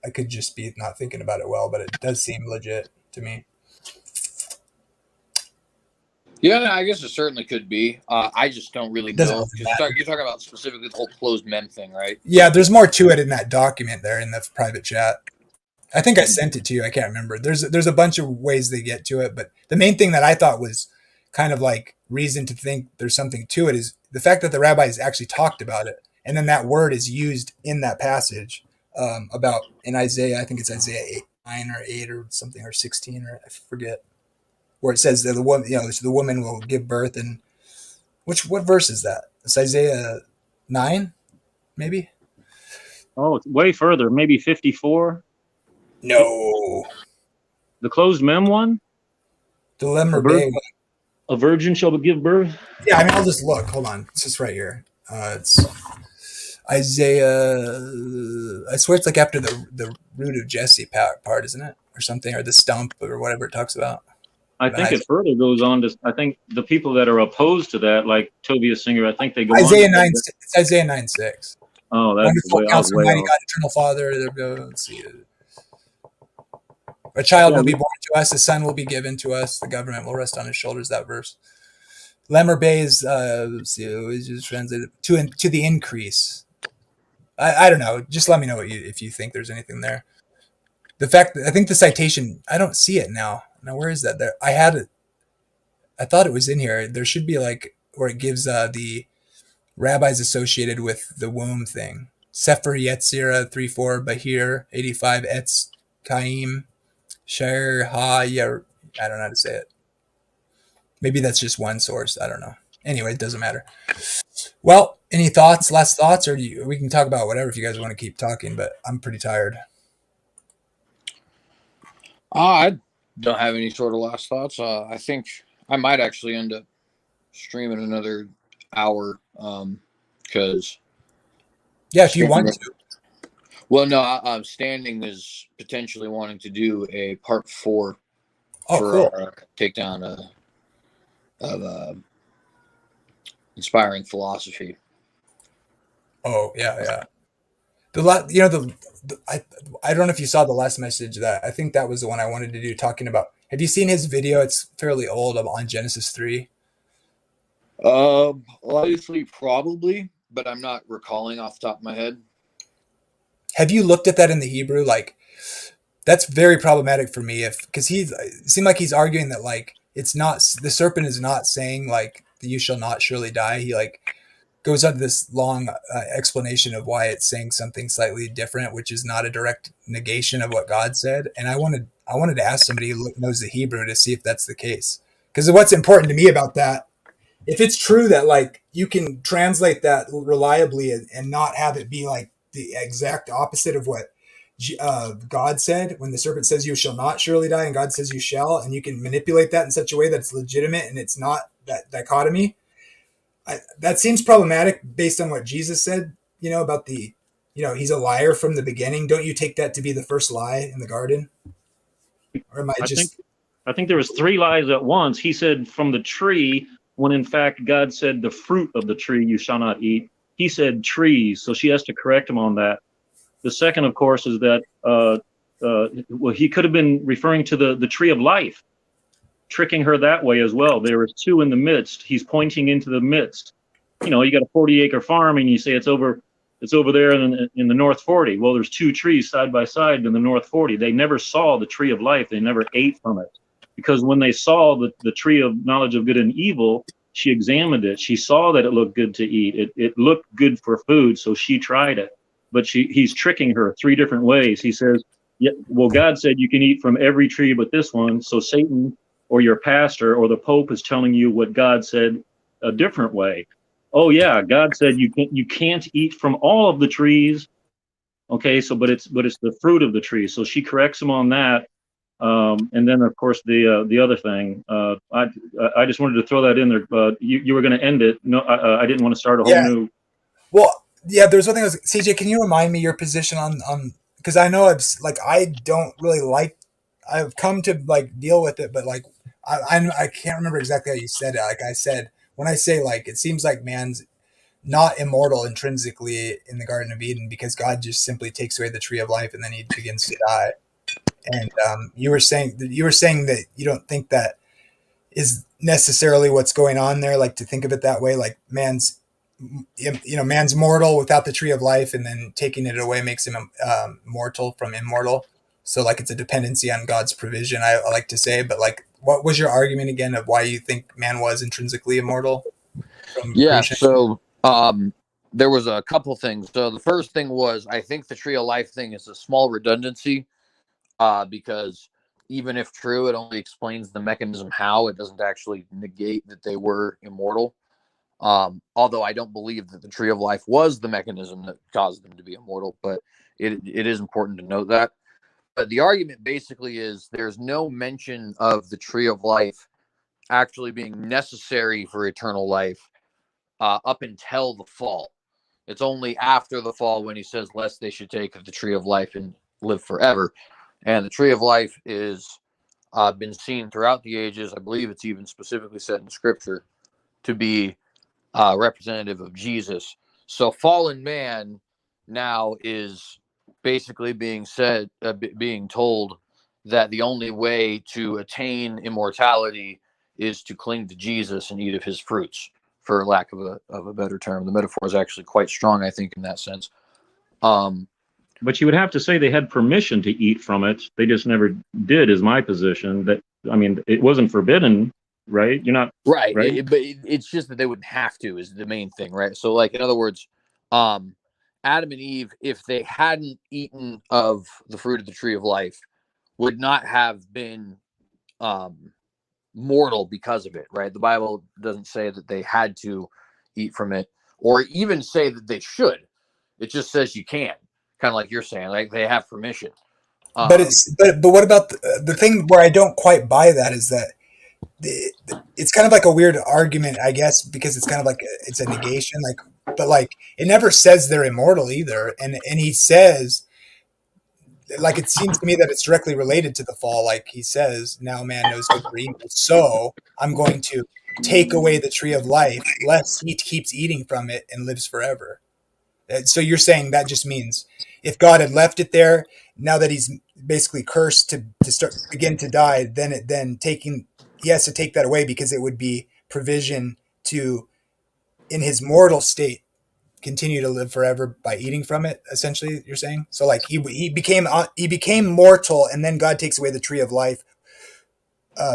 Speaker 1: I could just be not thinking about it well. But it does seem legit to me.
Speaker 3: Yeah, I guess it certainly could be. I just don't really know. You're talking about specifically the whole closed mem thing, right?
Speaker 1: Yeah, there's more to it in that document there in the private chat. I think I sent it to you. I can't remember. There's a bunch of ways they get to it, but the main thing that I thought was kind of like reason to think there's something to it is the fact that the rabbis actually talked about it, and then that word is used in that passage about in Isaiah. I think it's Isaiah 9 or 8 or something, or 16, or I forget. Where it says that the woman will give birth, and what verse is that? It's Isaiah 9, maybe.
Speaker 4: Oh, it's way further, maybe 54.
Speaker 1: No,
Speaker 4: the closed mem one.
Speaker 1: The lemmer bay.
Speaker 4: A virgin shall give birth.
Speaker 1: Yeah, I mean, I'll just look. Hold on, it's just right here. It's Isaiah. I swear it's like after the root of Jesse part, isn't it, or something, or the stump, or whatever it talks about.
Speaker 4: I think it further goes on to. I think the people that are opposed to that, like Tobias Singer, I think they go
Speaker 1: Isaiah
Speaker 4: on
Speaker 1: 9. It's Isaiah 9:6.
Speaker 4: Oh, that's
Speaker 1: wonderful Counselor, mighty God, eternal Father. There we go. Let's see. A child
Speaker 4: Yeah,
Speaker 1: will be born to us, a son will be given to us, the government will rest on his shoulders. That verse. Lemmer Bay is let's see, it's just translated to the increase. I don't know. Just let me know what if you think there's anything there. The fact that I think the citation, I don't see it now. Now where is that? There, I had it. I thought it was in here. There should be like where it gives the rabbis associated with the womb thing. Sefer Yetzirah 3-4 Bahir 85 Etz Kaim Sher Ha Yer. I don't know how to say it. Maybe that's just one source. I don't know. Anyway, it doesn't matter. Well, any thoughts, last thoughts, or we can talk about whatever if you guys want to keep talking, but I'm pretty tired.
Speaker 3: I don't have any sort of last thoughts. I think I might actually end up streaming another hour because
Speaker 1: yeah, if you want to.
Speaker 3: Well, no, Standing is potentially wanting to do a part 4 for
Speaker 1: cool.
Speaker 3: our takedown of inspiring philosophy.
Speaker 1: Oh yeah. I don't know if you saw the last message that I think that was the one I wanted to do talking about. Have you seen his video? It's fairly old on Genesis 3.
Speaker 3: Obviously, probably, but I'm not recalling off the top of my head.
Speaker 1: Have you looked at that in the Hebrew? Like, that's very problematic for me because it seemed like he's arguing that like it's not the serpent is not saying like you shall not surely die. He like goes on this long explanation of why it's saying something slightly different, which is not a direct negation of what God said. And I wanted to ask somebody who knows the Hebrew to see if that's the case. Because what's important to me about that, if it's true that like you can translate that reliably and not have it be like the exact opposite of what God said, when the serpent says you shall not surely die and God says you shall, and you can manipulate that in such a way that it's legitimate and it's not that dichotomy, that seems problematic based on what Jesus said, about he's a liar from the beginning. Don't you take that to be the first lie in the garden? Or am I just...
Speaker 4: I think there was 3 lies at once. He said from the tree, when in fact God said the fruit of the tree you shall not eat. He said trees, so she has to correct him on that. The second, of course, is that he could have been referring to the tree of life, tricking her that way as well. There was 2 in the midst. He's pointing into the midst. You got a 40-acre farm and you say it's over there in the North 40. Well, there's 2 trees side by side in the North 40. They never saw the tree of life. They never ate from it. Because when they saw the tree of knowledge of good and evil, she examined it. She saw that it looked good to eat. It looked good for food, so she tried it. But he's tricking her 3 different ways. He says, yeah, well, God said you can eat from every tree but this one. So Satan or your pastor or the Pope is telling you what God said a different way. Oh yeah, God said you can't eat from all of the trees. Okay, so but it's the fruit of the tree. So she corrects him on that. And then of course the other thing, I just wanted to throw that in there. You were going to end it. No, I didn't want to start a whole new.
Speaker 1: Well, yeah, there's one thing. CJ, can you remind me your position on because I know I don't really like. I've come to like deal with it, but like I can't remember exactly how you said it. Like I said, when I say like it seems like man's not immortal intrinsically in the Garden of Eden because God just simply takes away the tree of life and then he begins to die. And you were saying that you don't think that is necessarily what's going on there. Like to think of it that way, like man's mortal without the tree of life, and then taking it away makes him mortal from immortal. So like it's a dependency on God's provision. I like to say, but like, what was your argument again of why you think man was intrinsically immortal?
Speaker 3: Yeah. So there was a couple things. So the first thing was I think the tree of life thing is a small redundancy. Because even if true, it only explains the mechanism how. It doesn't actually negate that they were immortal. Although I don't believe that the tree of life was the mechanism that caused them to be immortal, but it is important to note that. But the argument basically is there's no mention of the tree of life actually being necessary for eternal life up until the fall. It's only after the fall when he says, lest they should take of the tree of life and live forever. And the tree of life is been seen throughout the ages. I believe it's even specifically said in scripture to be representative of Jesus. So fallen man now is basically being told that the only way to attain immortality is to cling to Jesus and eat of his fruits, for lack of a better term. The metaphor is actually quite strong, I think, in that sense.
Speaker 4: But you would have to say they had permission to eat from it. They just never did, is my position. That, I mean, it wasn't forbidden, right? You're not
Speaker 3: right.
Speaker 4: right.
Speaker 3: But it's just that they wouldn't have to, is the main thing, right? So, like, in other words, Adam and Eve, if they hadn't eaten of the fruit of the tree of life, would not have been mortal because of it, right? The Bible doesn't say that they had to eat from it, or even say that they should. It just says you can, kind of like you're saying, like they have permission.
Speaker 1: But what about the thing where I don't quite buy that is that it's kind of like a weird argument, I guess, because it's kind of like it's a negation, like, but like it never says they're immortal either, and he says, like, it seems to me that it's directly related to the fall. Like he says, now man knows good for evil, so I'm going to take away the tree of life, lest he keeps eating from it and lives forever. So you're saying that just means if God had left it there, now that he's basically cursed to start begin to die, then he has to take that away because it would be provision to, in his mortal state, continue to live forever by eating from it. Essentially, you're saying. So like he became mortal, and then God takes away the tree of life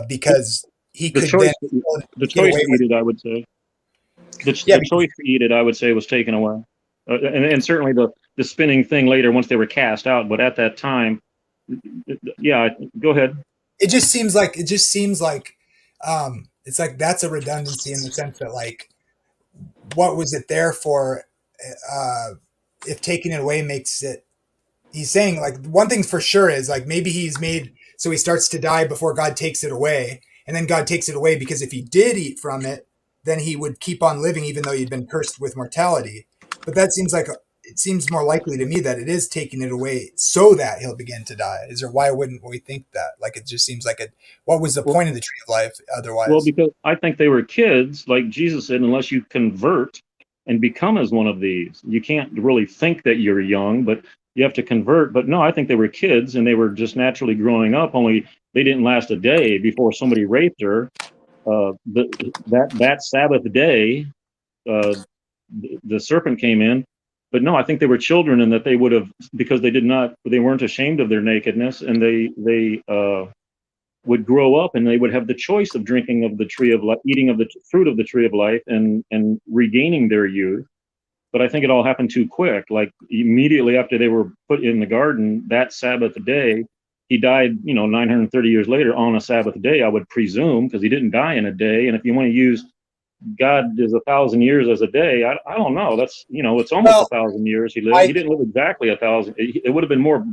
Speaker 1: because he
Speaker 4: The
Speaker 1: could
Speaker 4: choice,
Speaker 1: then
Speaker 4: the
Speaker 1: get
Speaker 4: choice
Speaker 1: away
Speaker 4: to
Speaker 1: with.
Speaker 4: eat it, I would say.
Speaker 1: Yeah,
Speaker 4: The choice to eat it, I would say, was taken away, and certainly the spinning thing later once they were cast out. But at that time, yeah, go ahead.
Speaker 1: it just seems like it's like that's a redundancy in the sense that, like, what was it there for uh if taking it away makes it, he's saying, like, one thing for sure is, like, maybe he's made so he starts to die before God takes it away, and then God takes it away because if he did eat from it, then he would keep on living even though he'd been cursed with mortality. But that seems like it seems more likely to me that it is taking it away so that he'll begin to die. Is there, why wouldn't we think that? Like, it just seems like what was the
Speaker 4: Well,
Speaker 1: point of the tree of life
Speaker 4: well,
Speaker 1: otherwise?
Speaker 4: because I think they were kids, like Jesus said, unless you convert and become as one of these. You can't really think that you're young, but you have to convert. But no, I think they were kids and they were just naturally growing up, only they didn't last a day before somebody raped her. That Sabbath day, the serpent came in. But no, I think they were children and that they would have, because they weren't ashamed of their nakedness, and they would grow up and they would have the choice of drinking of the tree of life, eating of the fruit of the tree of life, and regaining their youth. But I think it all happened too quick. Like immediately after they were put in the garden, that Sabbath day, he died, 930 years later on a Sabbath day, I would presume, because he didn't die in a day. And if you want to use God is 1,000 years as a day, I don't know. That's, it's almost
Speaker 1: Well,
Speaker 4: 1,000 years he lived. He didn't live exactly 1,000. It would have been more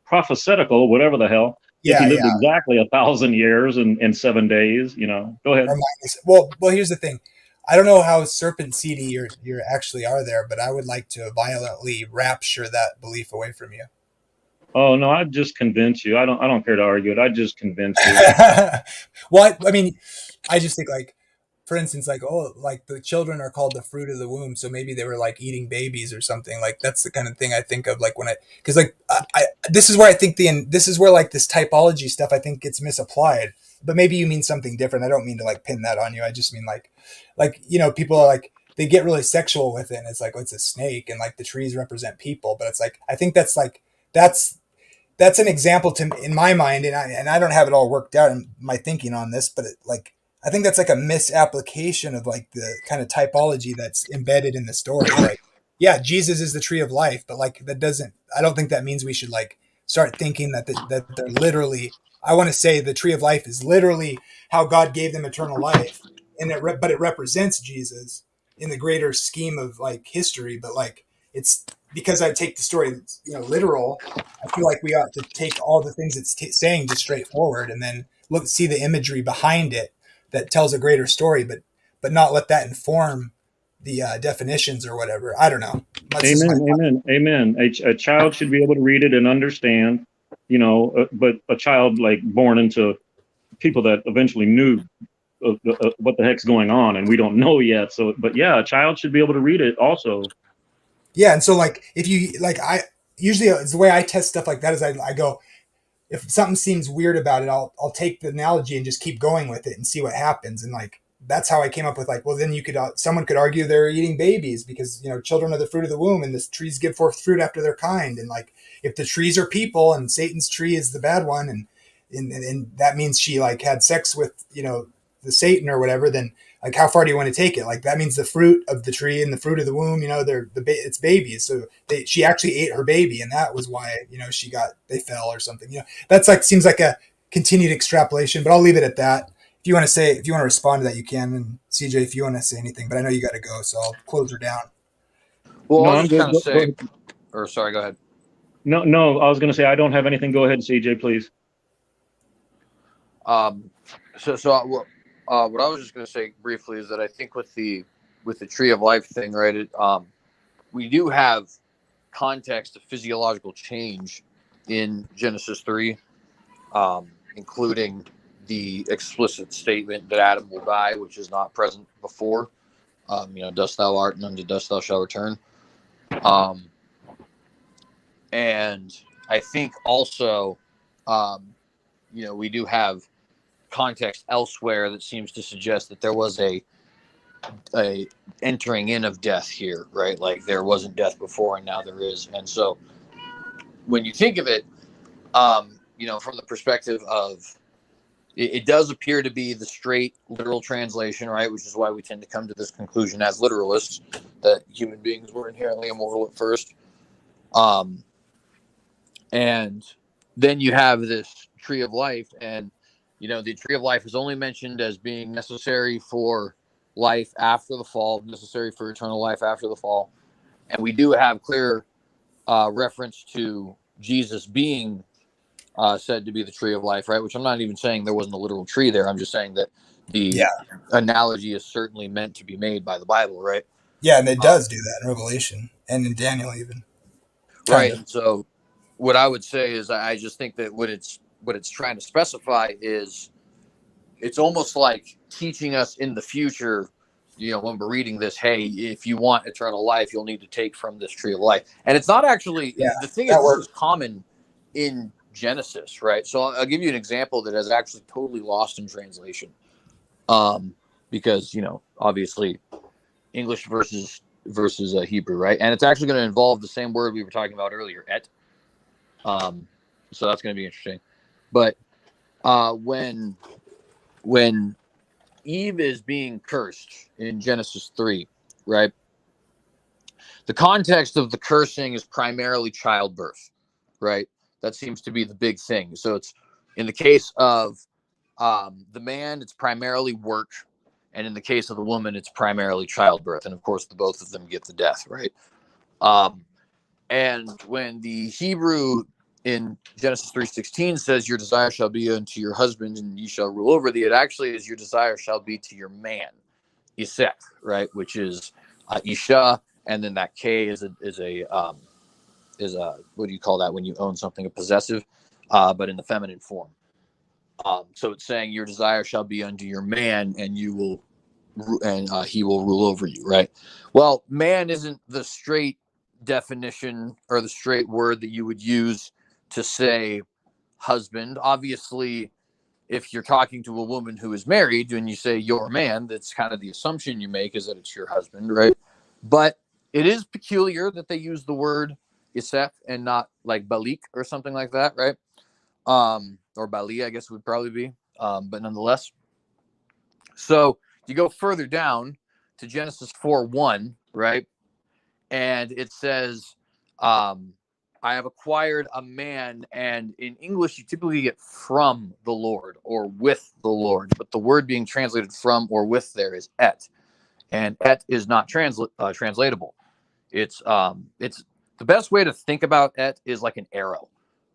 Speaker 4: prophetical, whatever the hell, if he
Speaker 1: yeah,
Speaker 4: lived exactly 1,000 years and 7 days. Go ahead.
Speaker 1: well, here's the thing. I don't know how serpent seedy you actually are there, but I would like to violently rapture that belief away from you.
Speaker 4: Oh no, I'd just convince you. I don't care to argue it. I'd just convince you.
Speaker 1: Well, I mean, I just think, like, for instance, like, oh, like the children are called the fruit of the womb, so maybe they were like eating babies or something. Like, that's the kind of thing I think of, like, when because like this is where I think this is where, like, this typology stuff I think gets misapplied. But maybe you mean something different. I don't mean to, like, pin that on you. I just mean like people are like, they get really sexual with it, and it's like, oh, it's a snake, and like the trees represent people, but it's like, I think that's an example to, in my mind, and I don't have it all worked out in my thinking on this, but like, I think that's like a misapplication of, like, the kind of typology that's embedded in the story. Like, yeah, Jesus is the tree of life, but like that doesn't. I don't think that means we should, like, start thinking that that they're literally. I want to say the tree of life is literally how God gave them eternal life, and but it represents Jesus in the greater scheme of, like, history. But like, it's because I take the story, literal. I feel like we ought to take all the things it's saying just straightforward, and then see the imagery behind it that tells a greater story, but not let that inform the definitions or whatever. I don't know. That's just my
Speaker 4: Amen. Amen. Amen. A child should be able to read it and understand, but a child like born into people that eventually knew what the heck's going on, and we don't know yet. So, but yeah, a child should be able to read it also.
Speaker 1: Yeah, and so, like, if you like, I usually, it's the way I test stuff like that is I go, if something seems weird about it, I'll take the analogy and just keep going with it and see what happens. And like that's how I came up with like, well, then you could someone could argue they're eating babies because children are the fruit of the womb, and the trees give forth fruit after their kind. And like if the trees are people, and Satan's tree is the bad one, and that means she like had sex with the Satan or whatever, then like how far do you want to take it? Like that means the fruit of the tree and the fruit of the womb, it's babies. So she actually ate her baby, and that was why they fell or something. That's like seems like a continued extrapolation, but I'll leave it at that. If you want to respond to that, you can. And CJ, if you want to say anything, but I know you got to go, so I'll close her down.
Speaker 3: Well,
Speaker 4: No,
Speaker 3: I'll
Speaker 4: I'm
Speaker 3: just
Speaker 4: good.
Speaker 3: kind of
Speaker 4: Go
Speaker 3: say,
Speaker 4: ahead.
Speaker 3: or sorry, go ahead.
Speaker 4: No, I was going to say I don't have anything. Go ahead, CJ, please.
Speaker 3: What I was just going to say briefly is that I think with the tree of life thing, right? We do have context of physiological change in Genesis 3, including the explicit statement that Adam will die, which is not present before. Dust thou art, and unto dust thou shalt return. And I think also, we do have context elsewhere that seems to suggest that there was a entering in of death here, right? Like there wasn't death before and now there is. And so when you think of it, from the perspective of it does appear to be the straight literal translation, right? Which is why we tend to come to this conclusion as literalists that human beings were inherently immortal at first. And then you have this tree of life, and the tree of life is only mentioned as being necessary for life after the fall, necessary for eternal life after the fall. And we do have clear reference to Jesus being said to be the tree of life, right? Which I'm not even saying there wasn't a literal tree there. I'm just saying that the analogy is certainly meant to be made by the Bible, right?
Speaker 1: Yeah, and it does do that in Revelation and in Daniel even.
Speaker 3: Right. And so what I would say is I just think that what it's trying to specify is it's almost like teaching us in the future, when we're reading this, hey, if you want eternal life, you'll need to take from this tree of life. And it's not actually, the thing is, this is common in Genesis, right? So I'll give you an example that is actually totally lost in translation. Because, obviously English versus Hebrew, right? And it's actually going to involve the same word we were talking about earlier, et. So that's going to be interesting. But when Eve is being cursed in Genesis 3, right? The context of the cursing is primarily childbirth, right? That seems to be the big thing. So it's in the case of the man, it's primarily work. And in the case of the woman, it's primarily childbirth. And of course, the both of them get the death, right? And when the Hebrew in Genesis 3:16 says, your desire shall be unto your husband and ye shall rule over thee, it actually is your desire shall be to your man, Isek, right? Which is Isha, and then that K is a what do you call that when you own something, a possessive, but in the feminine form. So it's saying your desire shall be unto your man, and he will rule over you, right? Well, man isn't the straight definition or the straight word that you would use to say husband. Obviously, if you're talking to a woman who is married and you say your man, that's kind of the assumption you make, is that it's your husband, right? But it is peculiar that they use the word Isef and not like Balik or something like that, right? Or Bali, I guess it would probably be, but nonetheless. So you go further down to Genesis 4:1, right? And it says, I have acquired a man, and in English, you typically get from the Lord or with the Lord, but the word being translated from or with there is et, and et is not translatable. It's the best way to think about et is like an arrow,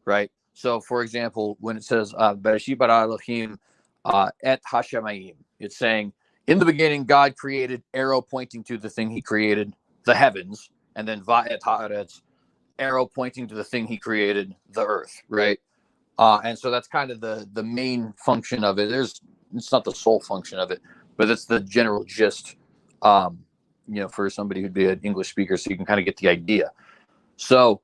Speaker 3: right? So, for example, when it says Bereshit bara Elohim et hashemayim, it's saying in the beginning God created, arrow pointing to the thing He created, the heavens, and then va'et haaretz, arrow pointing to the thing He created, the earth, right? And so that's kind of the main function of it. It's not the sole function of it, but it's the general gist. For somebody who'd be an English speaker, so you can kind of get the idea. So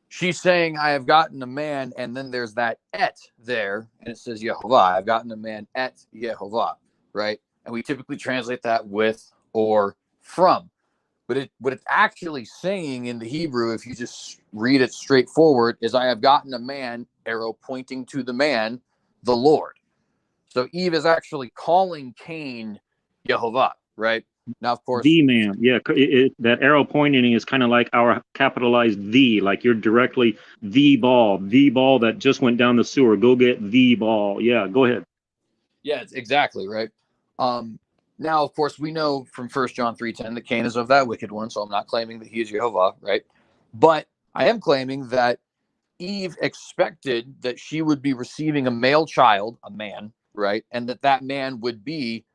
Speaker 3: she's saying, I have gotten a man, and then there's that et there, and it says Yehovah. I've gotten a man et Yehovah, right? And we typically translate that with or from. But what it's actually saying in the Hebrew, if you just read it straightforward, is I have gotten a man, arrow pointing to the man, the Lord. So Eve is actually calling Cain Yehovah, right? Now, of course,
Speaker 4: The man, yeah, that arrow pointing is kind of like our capitalized the, like you're directly the ball that just went down the sewer. Go get the ball. Yeah, go ahead.
Speaker 3: yeah, exactly, right. Now, of course, we know from 1 John 3:10 that Cain is of that wicked one, so I'm not claiming that he is Jehovah, right? But I am claiming that Eve expected that she would be receiving a male child, a man, right? And that man would be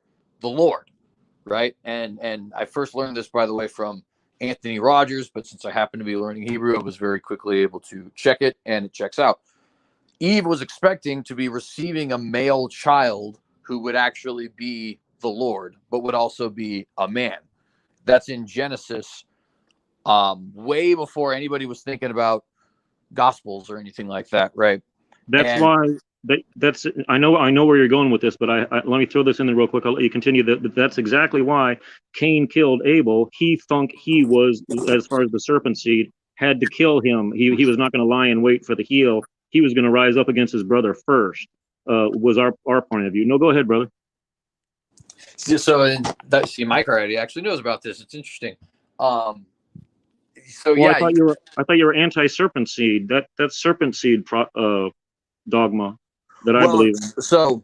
Speaker 3: the Lord, right? And I first learned this, by the way, from Anthony Rogers, but since I happen to be learning Hebrew, I was very quickly able to check it, and it checks out. Eve was expecting to be receiving a male child who would actually be the Lord, but would also be a man. That's in Genesis, way before anybody was thinking about Gospels or anything like that, right?
Speaker 4: That's
Speaker 3: And
Speaker 4: why that's I know where you're going with this, but I let me throw this in there real quick. I'll let you continue. That's exactly why Cain killed Abel. He thought he was, as far as the serpent seed, had to kill him. He was not going to lie and wait for the heel. He was going to rise up against his brother first. Was our point of view. No, go ahead, brother.
Speaker 3: so that, see, Mike already actually knows about this. It's interesting. So
Speaker 4: Well,
Speaker 3: yeah,
Speaker 4: I thought you were anti-serpent seed. That's serpent seed dogma that I believe in.
Speaker 3: So,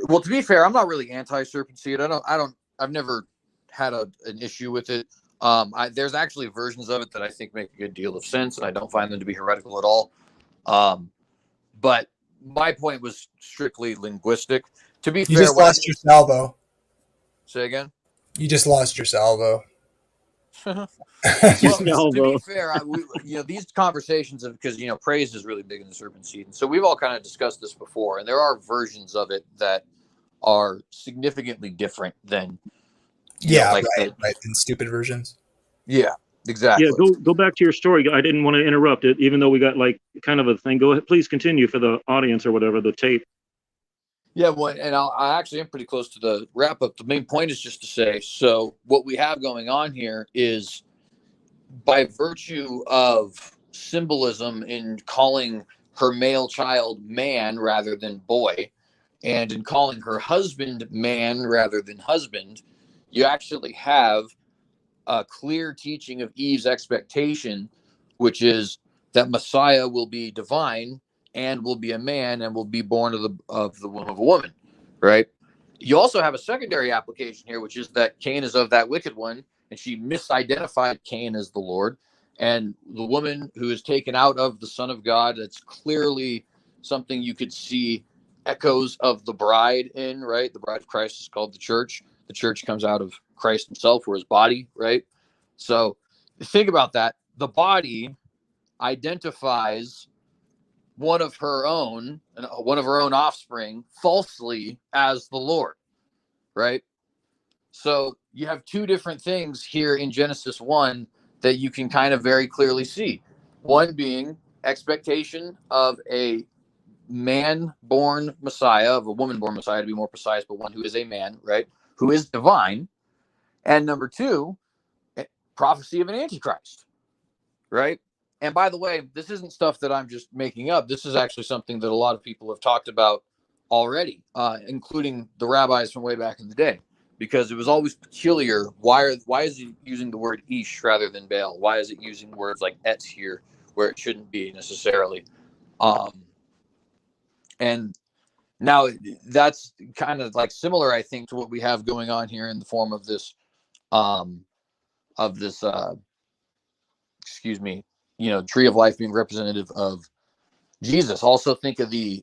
Speaker 3: well, to be fair, I'm not really anti-serpent seed. I've never had an issue with it. There's actually versions of it that I think make a good deal of sense, and I don't find them to be heretical at all. But my point was strictly linguistic. To be
Speaker 1: You
Speaker 3: fair,
Speaker 1: just lost your salvo.
Speaker 3: say again.
Speaker 1: You just lost your salvo.
Speaker 3: Well,
Speaker 4: No,
Speaker 3: to be fair, these conversations of, because praise is really big in the serpent seed, and so we've all kind of discussed this before, and there are versions of it that are significantly different than
Speaker 1: Right. In stupid versions.
Speaker 3: Yeah, exactly.
Speaker 4: Yeah, go back to your story. I didn't want to interrupt it, even though we got like kind of a thing. Go ahead, please continue for the audience or whatever, the tape.
Speaker 3: Yeah, well, and I actually am pretty close to the wrap up. The main point is just to say, so what we have going on here is, by virtue of symbolism in calling her male child man rather than boy, and in calling her husband man rather than husband, you actually have a clear teaching of Eve's expectation, which is that Messiah will be divine and will be a man and will be born of the womb of a woman, right? You also have a secondary application here, which is that Cain is of that wicked one, and she misidentified Cain as the Lord. And the woman who is taken out of the Son of God, that's clearly something you could see echoes of the bride in, right? The bride of Christ is called the church. The church comes out of Christ himself, or his body, right? So think about that. The body identifies one of her own offspring falsely as the Lord, right? So you have two different things here in Genesis 1 that you can kind of very clearly see. One being expectation of a man-born Messiah, of a woman-born Messiah to be more precise, but one who is a man, right? Who is divine. And number two, prophecy of an antichrist, right? And by the way, this isn't stuff that I'm just making up. This is actually something that a lot of people have talked about already, including the rabbis from way back in the day, because it was always peculiar. Why is it using the word ish rather than Baal? Why is it using words like et here where it shouldn't be necessarily? And now that's kind of like similar, I think, to what we have going on here in the form of this tree of life being representative of Jesus. Also think of the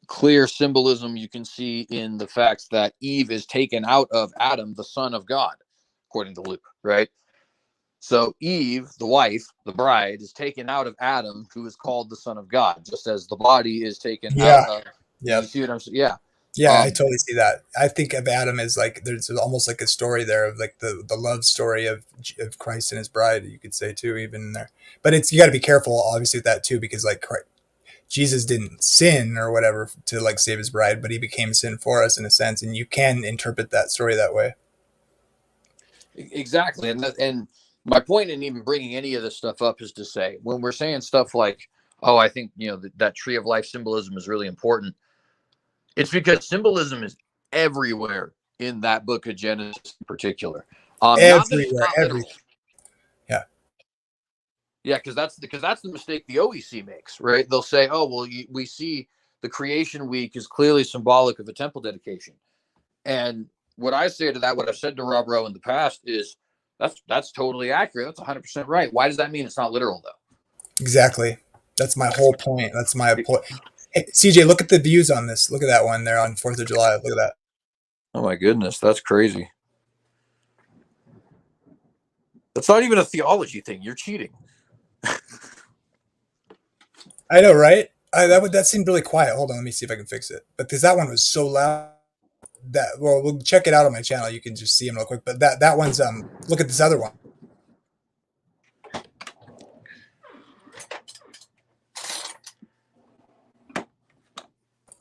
Speaker 3: clear symbolism you can see in the fact that Eve is taken out of Adam, the son of God, according to Luke, right? So Eve, the wife, the bride, is taken out of Adam, who is called the son of God, just as the body is taken out of.
Speaker 1: Yeah.
Speaker 3: You see what I'm saying? Yeah.
Speaker 1: Yeah, I totally see that. I think of Adam as like there's almost like a story there of like the love story of Christ and his bride. You could say too, even in there. But it's you got to be careful, obviously, with that too, because like Jesus didn't sin or whatever to like save his bride, but he became sin for us in a sense, and you can interpret that story that way.
Speaker 3: Exactly, and my point in even bringing any of this stuff up is to say when we're saying stuff like, "Oh, I think that tree of life symbolism is really important," it's because symbolism is everywhere in that book of Genesis in particular. Not that it's
Speaker 1: Everywhere,
Speaker 3: not literal.
Speaker 1: yeah,
Speaker 3: Yeah, because that's the mistake the OEC makes, right? They'll say, "Oh, well, we see the creation week is clearly symbolic of a temple dedication," and what I say to that, what I've said to Rob Rowe in the past is that's totally accurate. That's 100% right. Why does that mean it's not literal though?
Speaker 1: exactly. That's my whole point. That's my point. Hey, CJ, look at the views on this. Look at that one there on 4th of July. Look at that.
Speaker 3: Oh my goodness, that's crazy. That's not even a theology thing. You're cheating.
Speaker 1: I know, right? That seemed really quiet. Hold on, let me see if I can fix it. But because that one was so loud, we'll check it out on my channel. You can just see them real quick. But that one's look at this other one.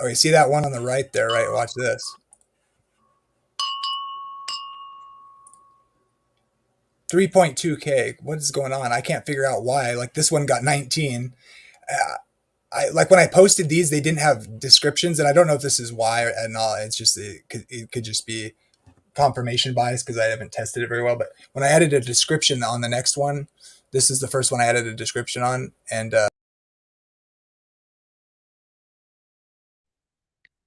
Speaker 1: Okay, see that one on the right there, right? Watch this. $3.2K. What is going on? I can't figure out why. Like this one got 19. I like when I posted these, they didn't have descriptions, and I don't know if this is why or not. It's just it could just be confirmation bias because I haven't tested it very well. But when I added a description on the next one, this is the first one I added a description on, and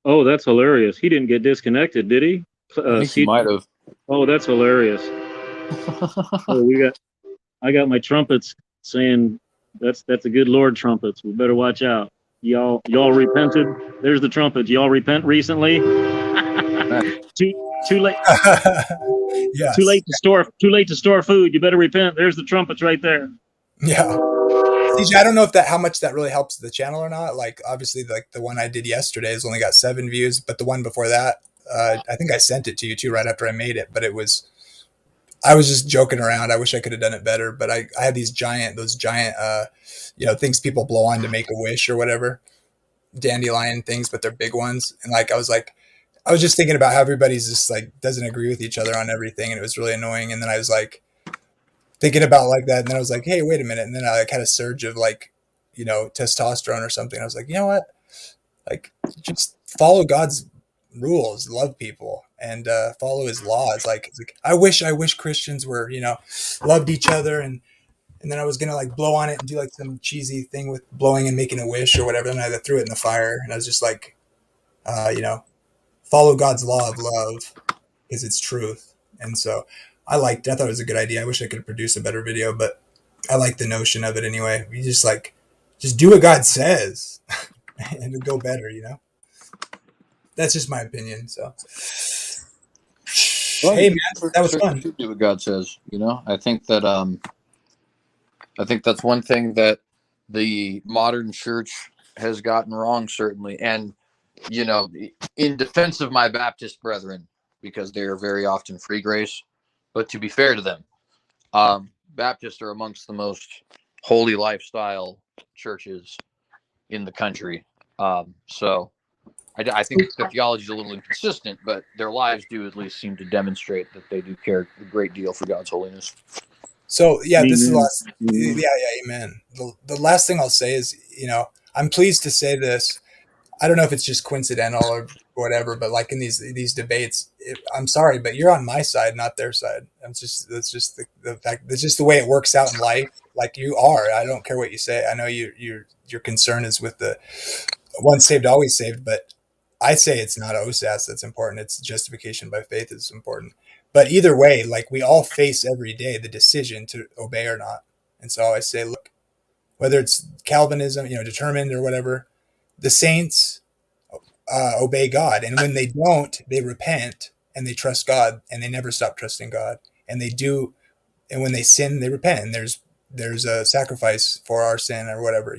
Speaker 4: Oh, that's hilarious. He didn't get disconnected, did he?
Speaker 3: I think he might have.
Speaker 4: Oh, that's hilarious. Oh, I got my trumpets saying that's a good Lord trumpets. We better watch out. Y'all repented. There's the trumpets. Y'all repent recently. too late.
Speaker 1: yes.
Speaker 4: Too late to store food. You better repent. There's the trumpets right there.
Speaker 1: Yeah. CJ, I don't know if how much that really helps the channel or not. Like obviously like the one I did yesterday has only got 7 views, but the one before that, I think I sent it to you too right after I made it, but I was just joking around. I wish I could have done it better, but I had those giant things people blow on to make a wish or whatever, dandelion things, but they're big ones. And like I was just thinking about how everybody's just like doesn't agree with each other on everything, and it was really annoying. And then I was like thinking about like that, and then I was like, hey, wait a minute. And then I like had a surge of like, testosterone or something. I was like, you know what? Like just follow God's rules, love people, and follow his laws. Like I wish Christians were, loved each other, and then I was gonna like blow on it and do like some cheesy thing with blowing and making a wish or whatever, and I threw it in the fire, and I was just like, follow God's law of love because it's truth. And so I thought it was a good idea. I wish I could produce a better video, but I like the notion of it anyway. You just do what God says and it'll go better, That's just my opinion. So,
Speaker 3: Well,
Speaker 1: hey man, that was fun.
Speaker 3: Do what God says. I think that that's one thing that the modern church has gotten wrong, certainly. And in defense of my Baptist brethren, because they are very often free grace, but to be fair to them, Baptists are amongst the most holy lifestyle churches in the country. So I think their theology is a little inconsistent, but their lives do at least seem to demonstrate that they do care a great deal for God's holiness.
Speaker 1: So yeah,
Speaker 4: Amen.
Speaker 1: This is the last. Yeah, amen. The last thing I'll say is, I'm pleased to say this. I don't know if it's just coincidental or whatever, but like in these debates, I'm sorry, but you're on my side, not their side. That's just the fact. That's just the way it works out in life. Like you are. I don't care what you say. I know your concern is with the once saved, always saved, but I say it's not OSAS that's important. It's justification by faith is important. But either way, like we all face every day the decision to obey or not. And so I say, look, whether it's Calvinism, determined or whatever, the saints obey God. And when they don't, they repent and they trust God and they never stop trusting God. And they do. And when they sin, they repent. And there's a sacrifice for our sin or whatever.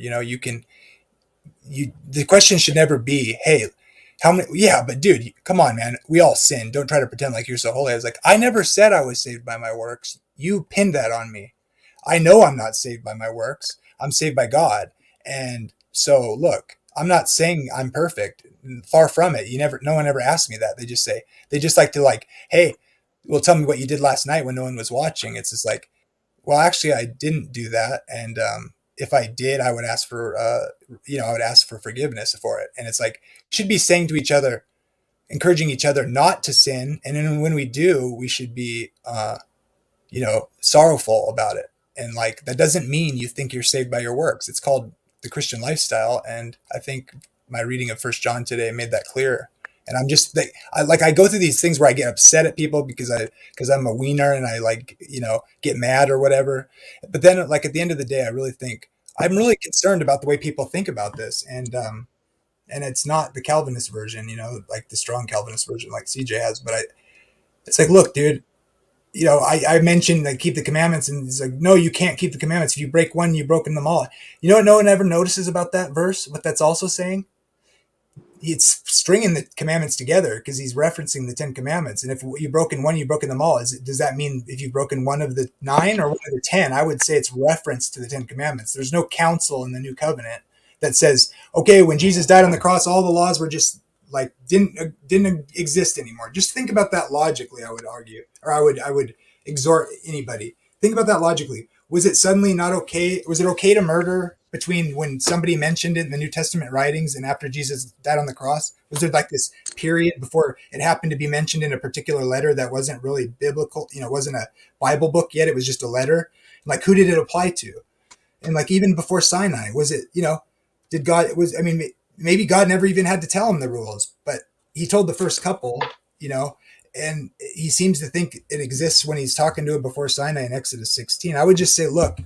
Speaker 1: The question should never be, hey, how many? Yeah, but dude, come on, man. We all sin. Don't try to pretend like you're so holy. I was like, I never said I was saved by my works. You pinned that on me. I know I'm not saved by my works. I'm saved by God. And so, look, I'm not saying I'm perfect. Far from it. No one ever asked me that. They just like to like, hey, well, tell me what you did last night when no one was watching. It's just like, well, actually, I didn't do that, and if I did, I would ask for, I would ask for forgiveness for it. And it's like, should be saying to each other, encouraging each other not to sin, and then when we do, we should be, sorrowful about it. And like that doesn't mean you think you're saved by your works. It's called the Christian lifestyle, and I think my reading of First John today made that clear. And I'm just I go through these things where I get upset at people because I'm a wiener and I like get mad or whatever. But then like at the end of the day, I really think I'm really concerned about the way people think about this, and it's not the Calvinist version, like the strong Calvinist version like CJ has. But it's like, look, dude, I mentioned like keep the commandments, and it's like, no, you can't keep the commandments. If you break one, you've broken them all. You know what no one ever notices about that verse? What that's also saying? It's stringing the commandments together because he's referencing the 10 commandments. And if you've broken one, you've broken them all. Does that mean if you've broken one of the 9 or one of the 10? I would say it's reference to the 10 commandments. There's no counsel in the new covenant that says, okay, when Jesus died on the cross, all the laws were just like didn't exist anymore. Just think about that logically. I would argue, or I would exhort anybody. Think about that logically. Was it suddenly not okay? Was it okay to murder between when somebody mentioned it in the New Testament writings and after Jesus died on the cross? Was there like this period before it happened to be mentioned in a particular letter that wasn't really biblical? Wasn't a Bible book yet. It was just a letter. Like, who did it apply to? And like, even before Sinai, was it, did God, maybe God never even had to tell him the rules, but he told the first couple, and he seems to think it exists when he's talking to it before Sinai in Exodus 16. I would just say, look,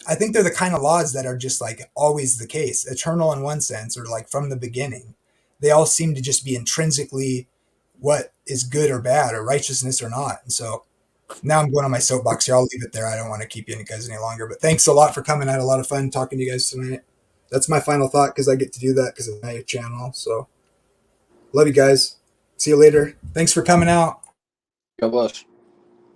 Speaker 1: I think they're the kind of laws that are just like always the case, eternal in one sense, or like from the beginning. They all seem to just be intrinsically what is good or bad, or righteousness or not. And so now I'm going on my soapbox here. I'll leave it there. I don't want to keep you guys any longer, but thanks a lot for coming. I had a lot of fun talking to you guys tonight. That's my final thought because I get to do that because of my channel. So love you guys. See you later. Thanks for coming out.
Speaker 3: God bless.